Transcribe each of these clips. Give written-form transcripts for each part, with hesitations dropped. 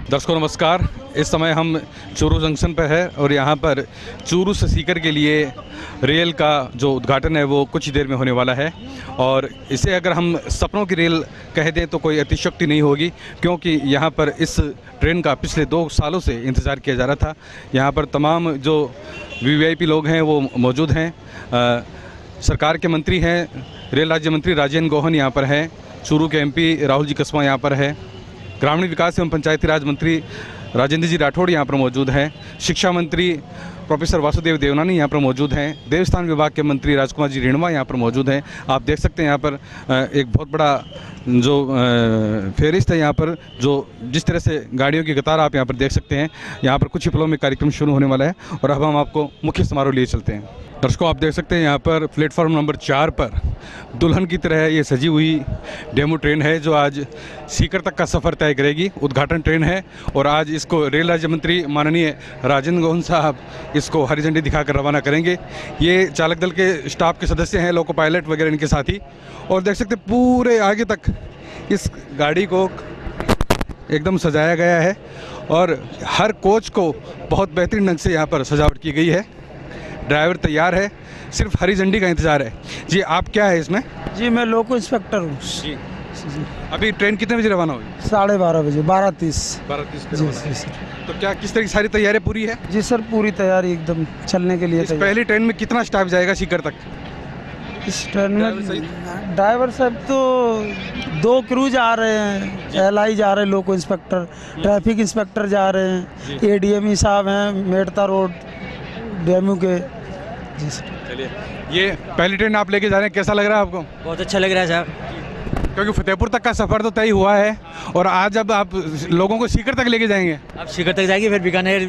दर्शकों नमस्कार। इस समय हम चूरू जंक्शन पर है और यहाँ पर चूरू से सीकर के लिए रेल का जो उद्घाटन है वो कुछ ही देर में होने वाला है। और इसे अगर हम सपनों की रेल कह दें तो कोई अतिशयोक्ति नहीं होगी, क्योंकि यहाँ पर इस ट्रेन का पिछले 2 सालों से इंतज़ार किया जा रहा था। यहाँ पर तमाम जो वीवीआईपी लोग हैं वो मौजूद हैं। सरकार के मंत्री हैं, रेल राज्य मंत्री राजेंद्र गोहन यहाँ पर हैं, चूरू के एमपी राहुल जी कस्वां यहाँ पर है, ग्रामीण विकास एवं पंचायती राज मंत्री राजेंद्र जी राठौड़ यहाँ पर मौजूद हैं, शिक्षा मंत्री प्रोफेसर वासुदेव देवनानी यहाँ पर मौजूद हैं, देवस्थान विभाग के मंत्री राजकुमार जी रेणुवा यहाँ पर मौजूद हैं। आप देख सकते हैं यहाँ पर एक बहुत बड़ा जो फेरिस्त है यहाँ पर, जो जिस तरह से गाड़ियों की कतार आप यहाँ पर देख सकते हैं। यहाँ पर कुछ ही पलों में कार्यक्रम शुरू होने वाला है और अब हम आपको मुख्य समारोह लिए चलते हैं। दर्शकों आप देख सकते हैं यहाँ पर प्लेटफॉर्म नंबर 4 पर दुल्हन की तरह ये सजी हुई डेमो ट्रेन है जो आज सीकर तक का सफ़र तय करेगी। उद्घाटन ट्रेन है और आज इसको रेल राज्य मंत्री माननीय राजेंद्र गोहन साहब इसको हरी झंडी दिखाकर रवाना करेंगे। ये चालक दल के स्टाफ के सदस्य हैं, लोको पायलट वगैरह इनके साथी। और देख सकते पूरे आगे तक इस गाड़ी को एकदम सजाया गया है और हर कोच को बहुत बेहतरीन ढंग से यहाँ पर सजावट की गई है। ड्राइवर तैयार है, सिर्फ हरी झंडी का इंतज़ार है। जी आप क्या है इसमें? जी मैं लोको इंस्पेक्टर हूँ। जी अभी ट्रेन कितने बजे रवाना होगी? 12:30 बजे, 12:30। 12:30 जी सर। तो क्या किस तरह की सारी तैयारी पूरी है? जी सर, पूरी तैयारी एकदम चलने के लिए इस पहली ट्रेन में कितना स्टाफ जाएगा सीकर तक? इस ट्रेन में ड्राइवर साहब तो 2 क्रू जा रहे हैं, एलआई जा रहे हैं, लोको इंस्पेक्टर, ट्रैफिक इंस्पेक्टर जा रहे हैं, एडीएमई साहब हैं मेड़ता रोड डेमू के। जी सर। चलिए, ये पहली ट्रेन आप लेके जा रहे हैं, कैसा लग रहा है आपको? बहुत अच्छा लग रहा है साहब, क्योंकि फतेहपुर तक का सफ़र तो तय हुआ है और आज अब आप लोगों को सीकर तक लेके जाएंगे। अब सीकर तक जाएगी, फिर बीकानेर,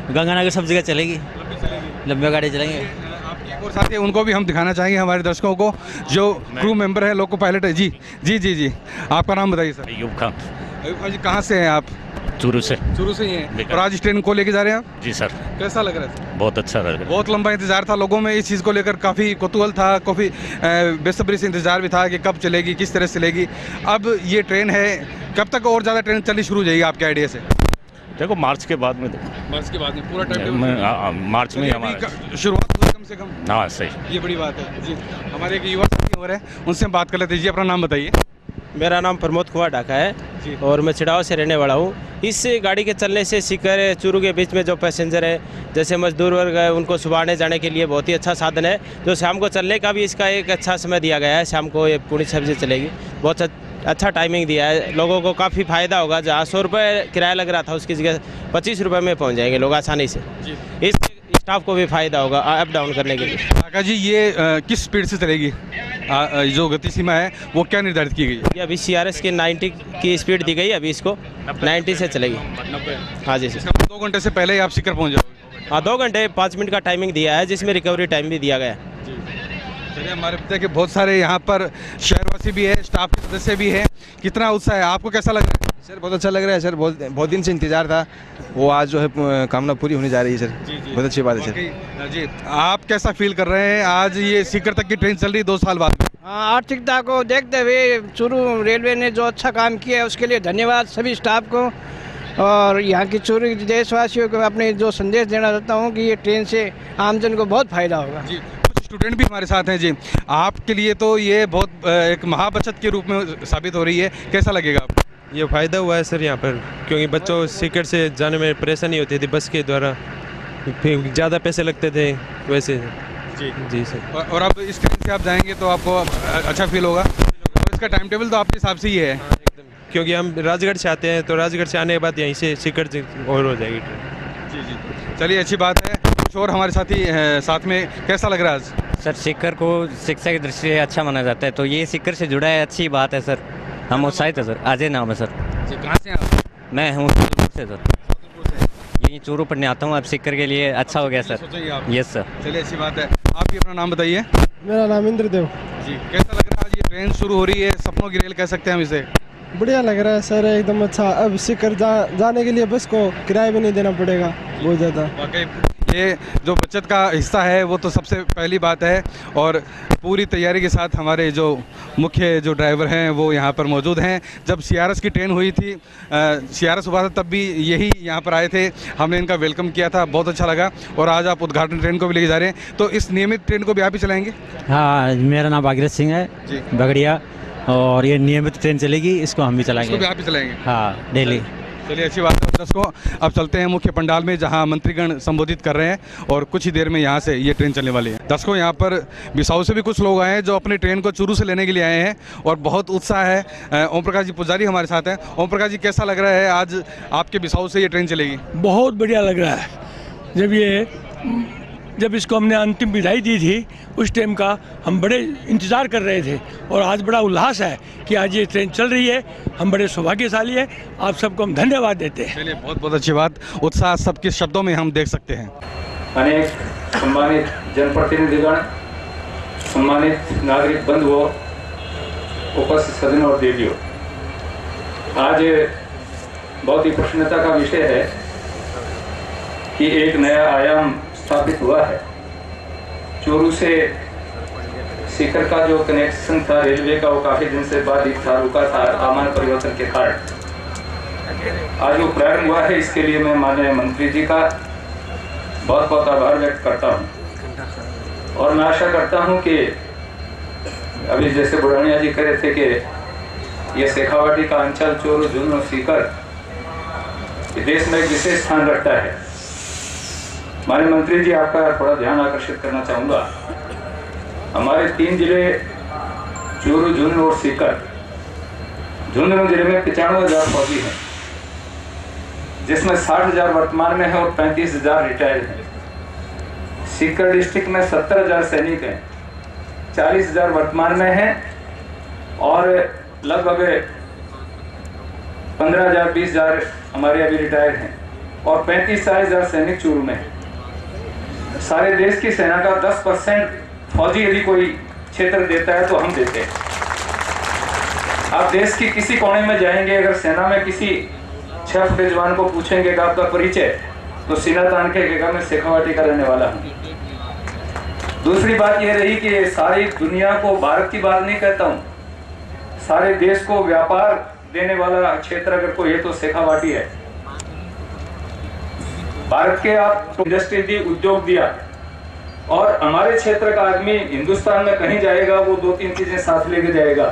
गंगानगर सब जगह चलेगी, लंबी गाड़ी चलेंगे। आपकी एक और साथी है, उनको भी हम दिखाना चाहेंगे हमारे दर्शकों को, जो क्रू मेंबर है, लोको पायलट है। जी जी जी जी, आपका नाम बताइए सर। अयूब खान। अयूब खान जी कहाँ से हैं आप? चूरू से। चूरू से ही हैं और आज इस ट्रेन को लेके जा रहे हैं आप? जी सर। कैसा लग रहा है? बहुत अच्छा लग रहा है। बहुत लंबा इंतजार था लोगों में इस चीज़ को लेकर, काफ़ी कौतूहल था, काफ़ी बेसब्री से इंतजार भी था कि कब चलेगी, किस तरह से चलेगी। अब ये ट्रेन है, कब तक और ज़्यादा ट्रेन चलनी शुरू हो जाएगी आपके आइडिया से? देखो मार्च के बाद में, मार्च के बाद में पूरा टाइम मार्च में हमारा शुरुआत हुई कम से कम। हाँ सही, ये बड़ी बात है जी। हमारे एक युवा साथी हो रहे हैं, उनसे हम बात कर लेते हैं। जी अपना नाम बताइए। मेरा नाम प्रमोद कुमार ढाका है और मैं चिड़ाव से रहने वाला हूँ। इस गाड़ी के चलने से सीकर चूरू के बीच में जो पैसेंजर है, जैसे मजदूर वर्ग है, उनको सुबह आने जाने के लिए बहुत ही अच्छा साधन है। जो शाम को चलने का भी इसका एक अच्छा समय दिया गया है, शाम को ये 6:30 बजे चलेगी। बहुत अच्छा टाइमिंग दिया है, लोगों को काफ़ी फ़ायदा होगा। जहाँ 100 रुपये किराया लग रहा था उसकी जगह 25 रुपये में पहुँच जाएंगे लोग आसानी से। इस स्टाफ को भी फ़ायदा होगा अप डाउन करने के लिए। काका जी ये किस स्पीड से चलेगी? जो गति सीमा है वो क्या निर्धारित की गई है? ये अभी CRS की 90 की स्पीड दी गई है, अभी इसको 90 से चलेगी। 90। हाँ जी सर। 2 घंटे से पहले ही आप सीकर पहुँच जाओगे? हाँ, 2 घंटे 5 मिनट का टाइमिंग दिया है, जिसमें रिकवरी टाइम भी दिया गया है। चलिए, हमारे पिता के बहुत सारे यहाँ पर शहरवासी भी है, स्टाफ के सदस्य भी हैं। कितना उत्साह है, आपको कैसा लग रहा है? सर बहुत अच्छा लग रहा है सर, बहुत दिन से इंतजार था, वो आज जो है कामना पूरी होने जा रही है सर। बहुत अच्छी बात है सर। जी आप कैसा फील कर रहे हैं? आज ये सीकर तक की ट्रेन चल रही है 2 साल बाद। हाँ, आर्थिकता को देखते हुए चूरू रेलवे ने जो अच्छा काम किया है उसके लिए धन्यवाद सभी स्टाफ को। और यहाँ की चूरू के देशवासियों को अपने जो संदेश देना चाहता हूँ कि ये ट्रेन से आमजन को बहुत फ़ायदा होगा। जी कुछ स्टूडेंट भी हमारे साथ हैं। जी आपके लिए तो ये बहुत एक महाबचत के रूप में साबित हो रही है, कैसा लगेगा आपको? ये फ़ायदा हुआ है सर यहाँ पर, क्योंकि बच्चों सीकर से जाने में परेशानी होती थी बस के द्वारा, फिर ज़्यादा पैसे लगते थे वैसे। जी जी सर। और अब इस ट्रेन से आप जाएंगे तो आपको अच्छा फील होगा। और इसका टाइम टेबल तो आपके हिसाब से ही है? हाँ, एकदम, क्योंकि हम राजगढ़ से आते हैं तो राजगढ़ से आने के बाद यहीं से सीकर और हो जाएगी ट्रेन। जी जी, चलिए अच्छी बात है। कुछ और हमारे साथी साथ में, कैसा लग रहा है आज? सर सीकर को शिक्षा की दृष्टि से अच्छा माना जाता है, तो ये सीकर से जुड़ा है, अच्छी बात है सर। हम उत्साहित है सर। अजय नाम है सर। जी कहाँ से हैं आप? मैं हूँ से सर, यहीं चूरू पढ़ने आता हूँ। अब सीकर के लिए अच्छा हो गया सर। Yes sir. चलिए अच्छी बात है। आप भी अपना नाम बताइए। मेरा नाम इंद्रदेव। जी कैसा लग रहा है? आज ये ट्रेन शुरू हो रही है, सपनों की रेल कह सकते हैं हम इसे। बढ़िया लग रहा है सर, एकदम अच्छा। अब सीकर जाने के लिए बस को किराया भी नहीं देना पड़ेगा बहुत ज़्यादा। वाकई ये जो बचत का हिस्सा है वो तो सबसे पहली बात है, और पूरी तैयारी के साथ हमारे जो मुख्य जो ड्राइवर हैं वो यहाँ पर मौजूद हैं। जब CRS की ट्रेन हुई थी, CRS हुआ था, तब भी यही यहाँ पर आए थे, हमने इनका वेलकम किया था, बहुत अच्छा लगा। और आज आप उद्घाटन ट्रेन को भी लेके जा रहे हैं, तो इस नियमित ट्रेन को भी आप ही चलाएँगे? हाँ, मेरा नाम भागीरथ सिंह है बगड़िया, और ये नियमित ट्रेन चलेगी, इसको हम भी चलाएंगे। इसको भी आप ही चलाएंगे? हाँ, डेली। चलिए, अच्छी बात है। दर्शकों, अब चलते हैं मुख्य पंडाल में जहां मंत्रीगण संबोधित कर रहे हैं, और कुछ ही देर में यहां से ये ट्रेन चलने वाली है। दर्शकों, यहां पर बिसाऊ से भी कुछ लोग आए हैं जो अपनी ट्रेन को चूरू से लेने के लिए आए हैं, और बहुत उत्साह है। ओम प्रकाश जी पुजारी हमारे साथ हैं। ओम प्रकाश जी, कैसा लग रहा है आज आपके बिसाऊ से ये ट्रेन चलेगी? बहुत बढ़िया लग रहा है। जब इसको हमने अंतिम विदाई दी थी, उस टाइम का हम बड़े इंतज़ार कर रहे थे, और आज बड़ा उल्लास है कि आज ये ट्रेन चल रही है। हम बड़े सौभाग्यशाली हैं, आप सबको हम धन्यवाद देते हैं। चलिए, बहुत बहुत अच्छी बात। उत्साह सबके शब्दों में हम देख सकते हैं। अनेक सम्मानित जनप्रतिनिधिगण, सम्मानित नागरिक बंधुओं, उपस्थित सदन और देवियों, आज बहुत ही प्रसन्नता का विषय है कि एक नया आयाम स्थापित हुआ है। चूरू से सीकर का जो कनेक्शन था रेलवे का, वो काफी दिन से बाधित था, रुका था तापमान परिवर्तन के कारण। आज वो प्रारंभ हुआ है, इसके लिए मैं माननीय मंत्री जी का बहुत बहुत आभार व्यक्त करता हूँ। और मैं आशा करता हूँ कि अभी जैसे बुढ़ानिया जी कह रहे थे कि ये शेखावाटी का अंचल चूरू, झुंझुनू और सीकर देश में एक विशेष स्थान रखता है। माननीय मंत्री जी, आपका थोड़ा ध्यान आकर्षित करना चाहूँगा। हमारे 3 जिले चूरू, झुंझुनू और सीकर। झुंझुनू जिले में 95,000 फौजी हैं, जिसमें 60,000 वर्तमान में है और 35,000 रिटायर्ड हैं। सीकर डिस्ट्रिक्ट में 70,000 सैनिक हैं, 40,000 वर्तमान में हैं, और लगभग 15,000 20,000 हमारे अभी रिटायर्ड हैं, और 35-40,000 सैनिक चूरू में हैं। सारे देश की सेना का 10% फौजी यदि कोई क्षेत्र देता है तो हम देते हैं। आप देश की किसी कोने में जाएंगे, अगर सेना में किसी 6 फुट जवान को पूछेंगे कि आपका परिचय, तो सीना तान के कहेगा मैं शेखावाटी का रहने वाला हूँ। दूसरी बात यह रही कि सारी दुनिया को, भारत की बात नहीं कहता हूँ, सारे देश को व्यापार देने वाला क्षेत्र अगर कोई है तो शेखावाटी है। भारत के आप इंडस्ट्री दी, उद्योग दिया, और हमारे क्षेत्र का आदमी हिंदुस्तान में कहीं जाएगा वो 2-3 चीजें साथ लेके जाएगा।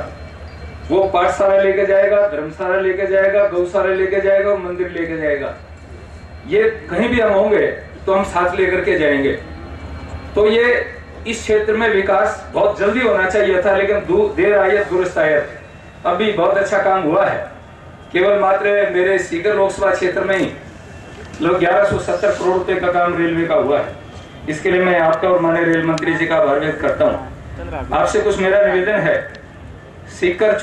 वो पाठशाला लेके जाएगा, धर्मशाला लेके जाएगा, गौशाला लेके जाएगा और मंदिर लेके जाएगा। ये कहीं भी हम होंगे तो हम साथ लेकर के जाएंगे। तो ये इस क्षेत्र में विकास बहुत जल्दी होना चाहिए था, लेकिन देर आयत दुरुस्त आयत। अभी बहुत अच्छा काम हुआ है। केवल मात्र मेरे सीकर लोकसभा क्षेत्र में ही लोग 1170 करोड़ रुपए का काम रेलवे का हुआ है। इसके लिए मैं आपका और माननीय रेल मंत्री जी का आभार व्यक्त करता हूँ। आपसे कुछ मेरा निवेदन है, सीकर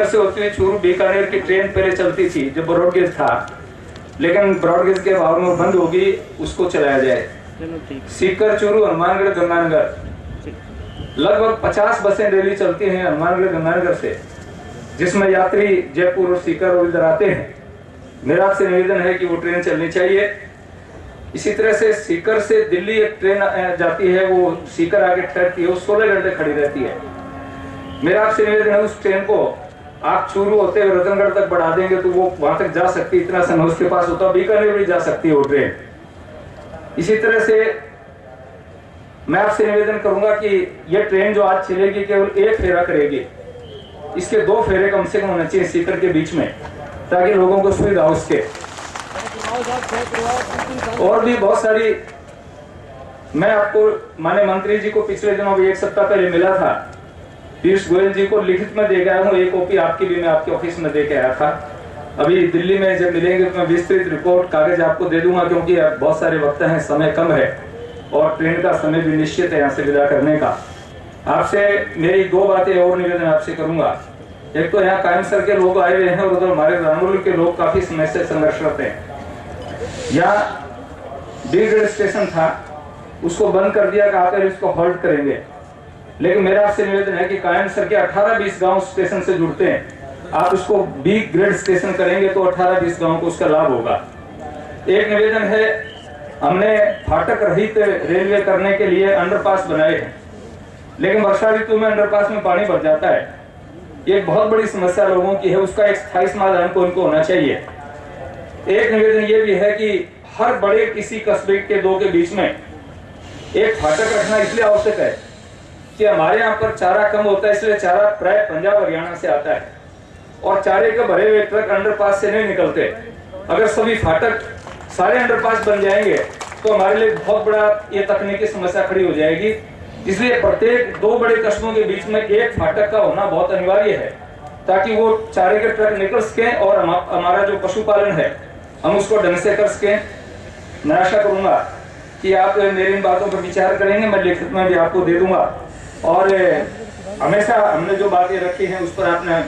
से होती हुई चूरू बीकानेर की ट्रेन पहले चलती थी जब ब्रॉडगेज था, लेकिन ब्रॉडगेज के अभाव में बंद होगी, उसको चलाया जाए। सीकर चूरू हनुमानगढ़ गंगानगर लगभग 50 बसें डेली चलती हैं हनुमानगढ़ गंगानगर से, जिसमें यात्री जयपुर और सीकर और इधर आते हैं। मेरा आपसे निवेदन है कि वो ट्रेन चलनी चाहिए। इसी तरह से सीकर से दिल्ली एक ट्रेन जाती है, वो सीकर आगे ठहरती है, वो 16 घंटे खड़ी रहती है। मेरा आपसे निवेदन है उस ट्रेन को आप चूरू होते हुए रतनगढ़ तक बढ़ा देंगे तो वो वहां तक जा सकती, इतना समय उसके पास होता, बीकानेर भी जा सकती है वो ट्रेन। इसी तरह से मैं आपसे निवेदन करूंगा कि यह ट्रेन जो आज चलेगी केवल एक फेरा करेगी, इसके 2 फेरे कम से कम होने चाहिए सीकर के बीच में, ताकि लोगों को सुविधा हो उसके। और भी बहुत सारी, मैं आपको माननीय मंत्री जी को पिछले दिनों भी 1 सप्ताह पहले मिला था, पीयूष गोयल जी को लिखित में दे गया हूँ, एक कॉपी आपकी भी मैं आपके ऑफिस में दे के आया था। अभी दिल्ली में जब मिलेंगे तो मैं विस्तृत रिपोर्ट कागज आपको दे दूंगा, क्योंकि बहुत सारे वक्त हैं, समय कम है और ट्रेन का समय भी निश्चित है यहाँ से विदा करने का। आपसे मेरी 2 बातें और निवेदन आपसे करूंगा। एक तो यहाँ कायम सर के लोग आए हुए हैं और उधर हमारे रामपुर के लोग काफी समय से संघर्षरत हैं। यहाँ बी ग्रेड स्टेशन था, उसको बंद कर दिया कि आकर इसको होल्ड करेंगे, लेकिन मेरा आपसे निवेदन है कि कायम सर के 18-20 गांव स्टेशन से जुड़ते हैं, आप उसको बी ग्रेड स्टेशन करेंगे तो 18-20 गांव को उसका लाभ होगा। एक निवेदन है हमने फाटक रहित रेलवे करने के लिए अंडरपास बनाए हैं, लेकिन वर्षा ऋतु में अंडरपास में पानी भर जाता है। ये बहुत बड़ी समस्या लोगों की है, उसका एक स्थायी समाधान इनको होना चाहिए। एक निवेदन ये भी है कि हर बड़े किसी कस्बे के दो के बीच में एक फाटक रखना इसलिए आवश्यक है कि हमारे यहाँ पर चारा कम होता है, इसलिए चारा प्राय पंजाब हरियाणा से आता है और चारे के भरे हुए ट्रक अंडरपास से नहीं निकलते। अगर सभी फाटक सारे अंडरपास बन जाएंगे तो हमारे लिए बहुत बड़ा ये तकनीकी समस्या खड़ी हो जाएगी। इसलिए प्रत्येक दो बड़े कस्बों के बीच में एक फाटक का होना बहुत अनिवार्य है, ताकि वो चारे के ट्रक निकल सकें और हमारा जो पशुपालन है हम उसको ढंग से कर सकें। मैं आशा करूंगा कि आप मेरी इन बातों पर विचार करेंगे, मैं लिखित में भी आपको दे दूंगा। और हमेशा हमने जो बातें रखी हैं उस पर आपने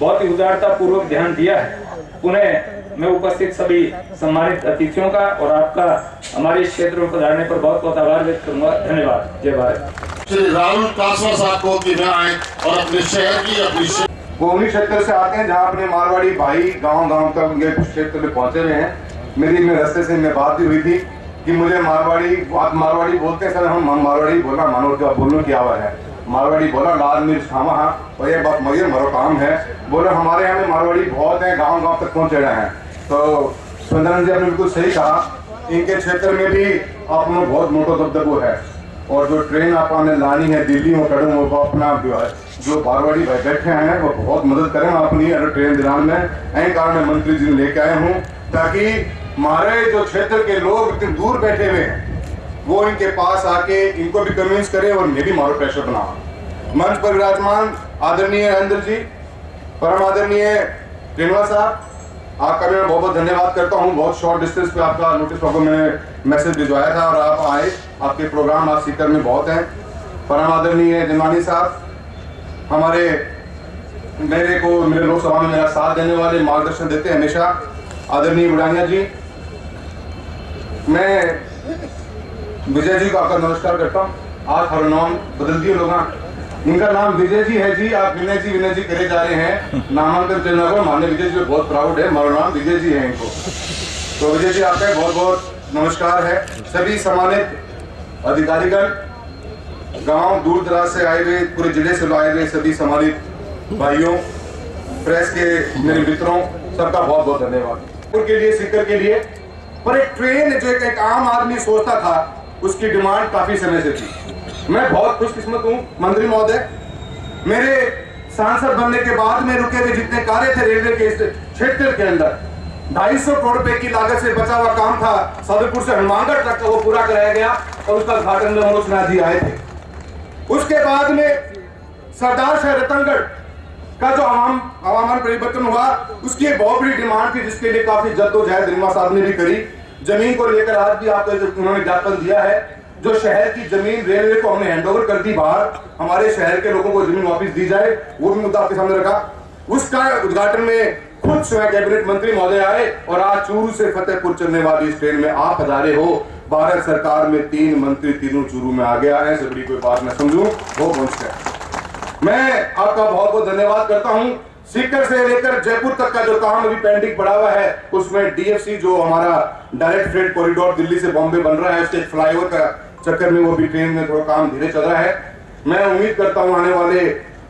बहुत ही उदारता पूर्वक ध्यान दिया है। उन्हें मैं उपस्थित सभी सम्मानित अतिथियों का और आपका हमारे क्षेत्र में पधारने पर बहुत बहुत आभार व्यक्त करूंगा। धन्यवाद। जय भारत। श्री राहुल कासवा साहब को कि मैं आए और अपने शहर की अपनी कोनी क्षेत्र से आते हैं, जहाँ अपने मारवाड़ी भाई गांव तक उनके क्षेत्र में पहुंचे हुए हैं। मेरी रास्ते से मैं बात भी हुई थी कि मुझे मारवाड़ी बोलते हैं सर, हम मारवाड़ी बोलना मानो क्या बोलने की आवाज है। मारवाड़ी बोला लाल मिर्च खामा और ये बात मगर मरो काम है। बोले हमारे यहाँ में मारवाड़ी बहुत है, गांव तक पहुंचे रहे हैं। तो सुंदरन जी आपने बिल्कुल सही कहा, इनके क्षेत्र में भी अपना बहुत मोटा दबदबो है और जो ट्रेन आपने लानी है दिल्ली में करूँ वो अपना जो मारवाड़ी भाई बैठे हैं वो बहुत मदद करें अपनी ट्रेन दिलाने में। यही कारण मैं मंत्री जी ने लेके आया हूँ ताकि हमारे जो क्षेत्र के लोग इतने दूर बैठे हुए हैं वो इनके पास आके इनको भी कन्विंस करें और मैं भी मारो प्रेशर बनाओ। मंच पर विराजमान आदरणीय अंदर जी, परम आदरणीय श्रीनिवास साहब, आपका मैं बहुत बहुत धन्यवाद करता हूँ। बहुत शॉर्ट डिस्टेंस पे आपका नोटिस को मैंने मैसेज भिजवाया था और आप आए, आपके प्रोग्राम आज सीकर में बहुत हैं। परम आदरणीय जिनवानी साहब, हमारे मेरे लोकसभा में मेरा साथ देने वाले, मार्गदर्शन देते हैं हमेशा, आदरणीय बुढ़ानिया जी। मैं विजय जी को आपका नमस्कार करता हूँ। आज हर नाम बदल दिए लोग, इनका नाम विजय जी है जी, आप विनय जी करे जा रहे हैं। नामांकन चलना को मान्य विजय जी बहुत प्राउड है, हमारा नाम विजय जी है इनको। तो विजय जी आपका बहुत बहुत नमस्कार है। सभी सम्मानित अधिकारीगण, गांव दूर दराज से आए हुए, पूरे जिले से आए हुए सभी सम्मानित भाइयों, प्रेस के मेरे मित्रों, सबका बहुत बहुत धन्यवाद। उनके लिए सीकर के लिए पर एक ट्रेन जो एक आम आदमी सोचता था उसकी डिमांड काफी समय से थी। मैं बहुत खुशकिस्मत हूँ मंत्री महोदय, मेरे सांसद बनने के बाद में रुके हुए जितने कार्य थे रेलवे के क्षेत्र के अंदर 250 करोड़ रुपए की लागत से बचा हुआ काम था, सादुलपुर से हनुमानगढ़ तक वो पूरा कराया गया और उसका उद्घाटन में मनोज सिन्हा जी आए थे। उसके बाद में सरदार शाह रतनगढ़ का जो हवामान परिवर्तन हुआ, उसकी एक बहुत बड़ी डिमांड थी जिसके लिए काफी जद्दोजहद रिमा साहब ने भी करी। जमीन को लेकर आज भी आपको उन्होंने ज्ञापन दिया है। जो शहर की जमीन रेलवे को हमने हैंडओवर कर दी बाहर, हमारे शहर के लोगों को जमीन वापस दी जाए, वो भी मुद्दा आपके सामने रखा। उसका उद्घाटन में खुद स्वयं कैबिनेट मंत्री महोदय आए और आज चूरू से फतेहपुर चलने वाली इस ट्रेन में आप पधारे हो। भारत सरकार में 3 मंत्री तीनों चूरू में आ गया है, ऐसे बड़ी कोई बात मैं समझूं वो पहुंच गया। मैं आपका बहुत बहुत धन्यवाद करता हूं। सीकर से लेकर जयपुर तक का जो काम अभी पेंडिंग पड़ा हुआ है, उसमें डीएफसी जो हमारा डायरेक्ट फ्रेट कॉरिडोर दिल्ली से बॉम्बे बन रहा है, उसके फ्लाईओवर का चक्कर में वो भी ट्रेन में थोड़ा काम धीरे चल रहा है। मैं उम्मीद करता हूं आने वाले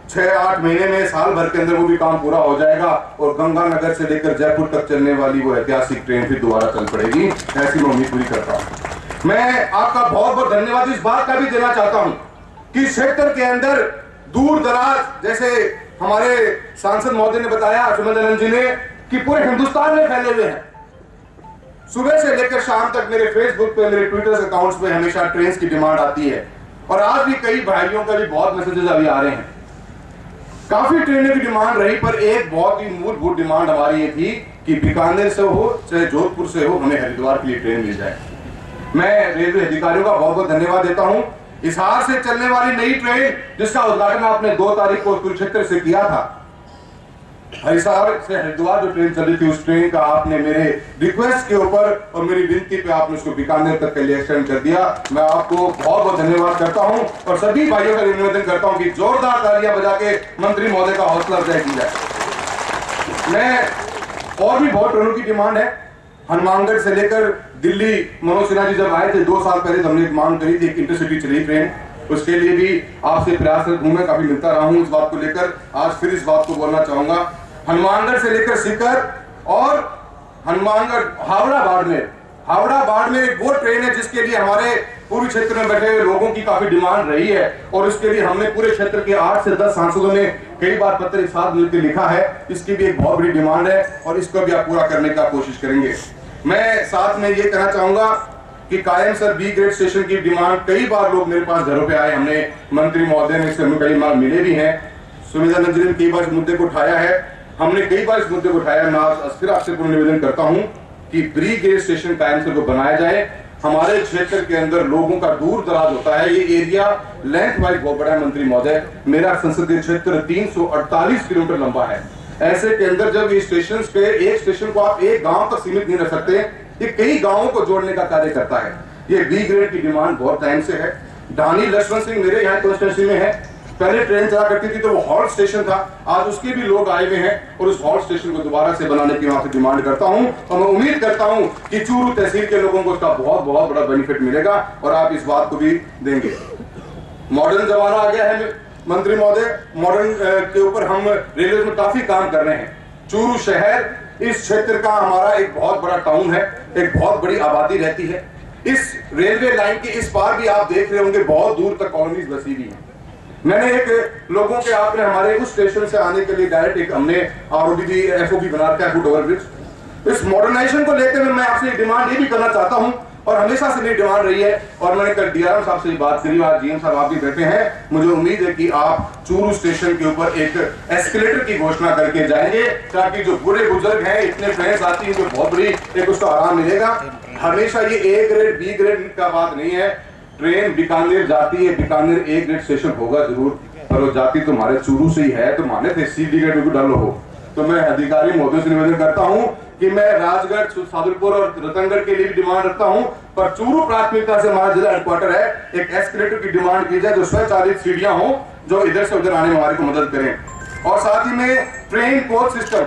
6-8 महीने में, साल भर के अंदर वो भी काम पूरा हो जाएगा और गंगानगर से लेकर जयपुर तक चलने वाली वो ऐतिहासिक ट्रेन फिर दोबारा चल पड़ेगी, ऐसी मैं उम्मीद पूरी करता हूं। मैं आपका बहुत बहुत धन्यवाद इस बात का भी देना चाहता हूं कि क्षेत्र के अंदर दूर दराज, जैसे हमारे सांसद महोदय ने बताया, सुमन जी ने, कि पूरे हिंदुस्तान में फैले हुए हैं। सुबह से लेकर शाम तक मेरे फेसबुक पे, मेरे ट्विटर अकाउंट्स पे हमेशा ट्रेन की डिमांड आती है और आज भी कई भाइयों का भी बहुत मैसेजेस अभी आ रहे हैं। काफी ट्रेनों की डिमांड रही, पर एक बहुत ही मूलभूत डिमांड हमारी ये थी कि बीकानेर से हो चाहे जोधपुर से हो, हमें हरिद्वार के लिए ट्रेन मिल जाए। मैं रेलवे अधिकारियों का बहुत बहुत धन्यवाद देता हूं। हिसार से चलने वाली नई ट्रेन जिसका उद्घाटन आपने 2 तारीख को कुरुक्षेत्र से किया था, हिसार से हरिद्वार जो ट्रेन चली थी, उस ट्रेन का आपने मेरे रिक्वेस्ट के ऊपर और मेरी विनती पे आपने उसको बीकानेर तक के लिए एक्सटेंड कर दिया। मैं आपको बहुत बहुत धन्यवाद करता हूं और सभी भाइयों का निवेदन करता हूं कि जोरदार तालियां बजा के मंत्री महोदय का हौसला अफजाई की जाए। मैं और भी बहुत ट्रेनों की डिमांड है, हनुमानगढ़ से लेकर दिल्ली मनोज सिन्हा जी जब आए थे 2 साल पहले, तो हमने एक मांग करी थी, एक इंटरसिटी चली ट्रेन, उसके लिए भी आपसे प्रयासरत हूं, मैं काफी मिलता रहा हूं इस बात को लेकर। आज फिर इस बात को बोलना चाहूंगा, हनुमानगढ़ से लेकर सीकर और हनुमानगढ़ हावड़ा बाड़मेर एक वो ट्रेन है जिसके लिए हमारे पूर्वी क्षेत्र में बैठे हुए लोगों की काफी डिमांड रही है, और उसके लिए हमने पूरे क्षेत्र के 8 से 10 सांसदों ने कई बार पत्र एक साथ मिलकर लिखा है। इसकी भी एक बहुत बड़ी डिमांड है और इसको भी आप पूरा करने का कोशिश करेंगे। मैं साथ में ये कहना चाहूंगा कि कायम सर बी ग्रेड स्टेशन की डिमांड, कई बार लोग मेरे पास घरों पे आए, हमने मंत्री महोदय ने इससे कई बार मिले भी हैं, सुमित्रा नंदी ने कई बार इस मुद्दे को उठाया है, हमने कई बार इस मुद्दे को उठाया। मैं फिर आपसे निवेदन करता हूं कि ब्री गेज स्टेशन कायम सर को बनाया जाए। हमारे क्षेत्र के अंदर लोगों का दूर दराज होता है, ये एरिया लेंथ वाइज बहुत बड़ा है मंत्री महोदय, मेरा संसदीय क्षेत्र 348 किलोमीटर लंबा है। ऐसे के अंदर जब ये स्टेशन पे, एक स्टेशन को आप एक गांव तक सीमित नहीं रख सकते, ये कई गांवों को जोड़ने का कार्य करता है। ये बी ग्रेड की डिमांड बहुत टाइम से है। ढानी लक्ष्मण सिंह मेरे यहाँ कॉन्स्टिट्यूंसी में है, पहले ट्रेन चला करती थी तो वो हॉल्ट स्टेशन था, आज उसके भी लोग आए हुए हैं और उस हॉल्ट स्टेशन को दोबारा से बनाने की वहां से डिमांड करता हूं, और मैं उम्मीद करता हूं कि चूरू तहसील के लोगों को उसका बहुत बहुत बड़ा बेनिफिट मिलेगा और आप इस बात को भी देंगे। मॉडर्न जमाना आ गया है मंत्री महोदय, मॉडर्न के ऊपर हम रेलवे में काफी काम कर रहे हैं। चूरू शहर इस क्षेत्र का हमारा एक बहुत बड़ा टाउन है, एक बहुत बड़ी आबादी रहती है। इस रेलवे लाइन के इस पार भी आप देख रहे होंगे बहुत दूर तक कॉलोनीज बसी हुई है। मैंने एक लोगों के आपने हमारे उस स्टेशन से आने के लिए डायरेक्ट एक हमने आरओबी एफओबी बना रखा है, फुट ओवर ब्रिज। इस मॉडर्नाइजेशन को लेकर मैं आपसे एक डिमांड ये भी करना चाहता हूं और हमेशा से मेरी डिमांड रही है, और मैंने कल डीआरएम साहब से बात करी, आज जीएम साहब आप भी बैठे हैं, मुझे उम्मीद है कि आप चूरू स्टेशन के ऊपर एक एस्केलेटर की घोषणा करके जाएंगे ताकि जो बुरे बुजुर्ग हैं, इतने ट्रेन आती है, जो बहुत बड़ी एक उसका आराम मिलेगा। हमेशा ये ए ग्रेड बी ग्रेड का बात नहीं है, ट्रेन बीकानेर जाती है, बीकानेर ए ग्रेड स्टेशन होगा जरूर, पर वो जाती तो हमारे चूरू से ही है, तो माने थे सी डी ग्रेड में डालो हो। तो मैं अधिकारी महोदय से निवेदन करता हूं कि मैं राजगढ़, सादुलपुर और रतनगढ़ के लिए भी डिमांड रखता हूं, पर चूरू प्राथमिकता से हमारा जिला हेडक्वार्टर है, एक एस्केलेटर की डिमांड की जाए जो स्वचालित सीढ़ियां हो, जो इधर से उधर आने में हमारे को मदद करें। और साथ ही में train coach system,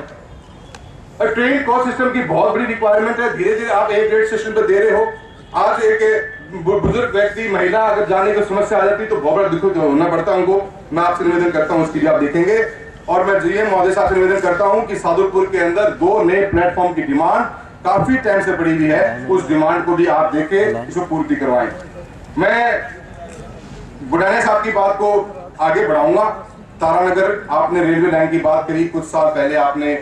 train coach system की बहुत बड़ी रिक्वायरमेंट है। धीरे धीरे आप ए ग्रेड स्टेशन पर दे रहे हो, आज एक बुजुर्ग व्यक्ति, महिला अगर जाने की समस्या आ जाती तो बहुत बड़ा दुख होना पड़ता है उनको। मैं आपसे निवेदन करता हूं, उसकी भी आप देखेंगे। और मैं जीएम महोदय साहब से निवेदन करता हूं कि सादुलपुर के अंदर 2 नए प्लेटफॉर्म की डिमांड काफी टाइम से पड़ी हुई है, उस डिमांड को भी आप देके इसको पूर्ति करवाएं। मैं बुढ़ाने साहब की बात को आगे बढ़ाऊंगा। तारानगर आपने रेलवे लाइन की बात करी, कुछ साल पहले आपने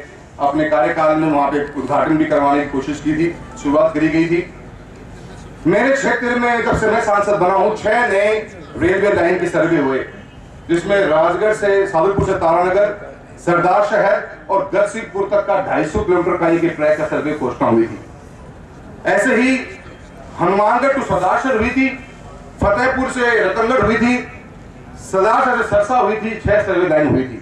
अपने कार्यकाल में वहां पे उद्घाटन भी करवाने की कोशिश की थी, शुरुआत करी गई थी। मेरे क्षेत्र में जब से मैं सांसद बना हूं 6 नए रेलवे लाइन के सर्वे हुए, जिसमें राजगढ़ से, सादुलपुर से तारानगर, सरदार शहर और गढ़सिंहपुर तक का 250 किलोमीटर का एक ट्रैक का सर्वे घोषणा हुई थी। ऐसे ही हनुमानगढ़ टू सरदार शहर हुई थी, फतेहपुर से रतनगढ़ हुई थी, सरदार शहर से सरसा हुई थी, 6 सर्वे लाइन हुई थी।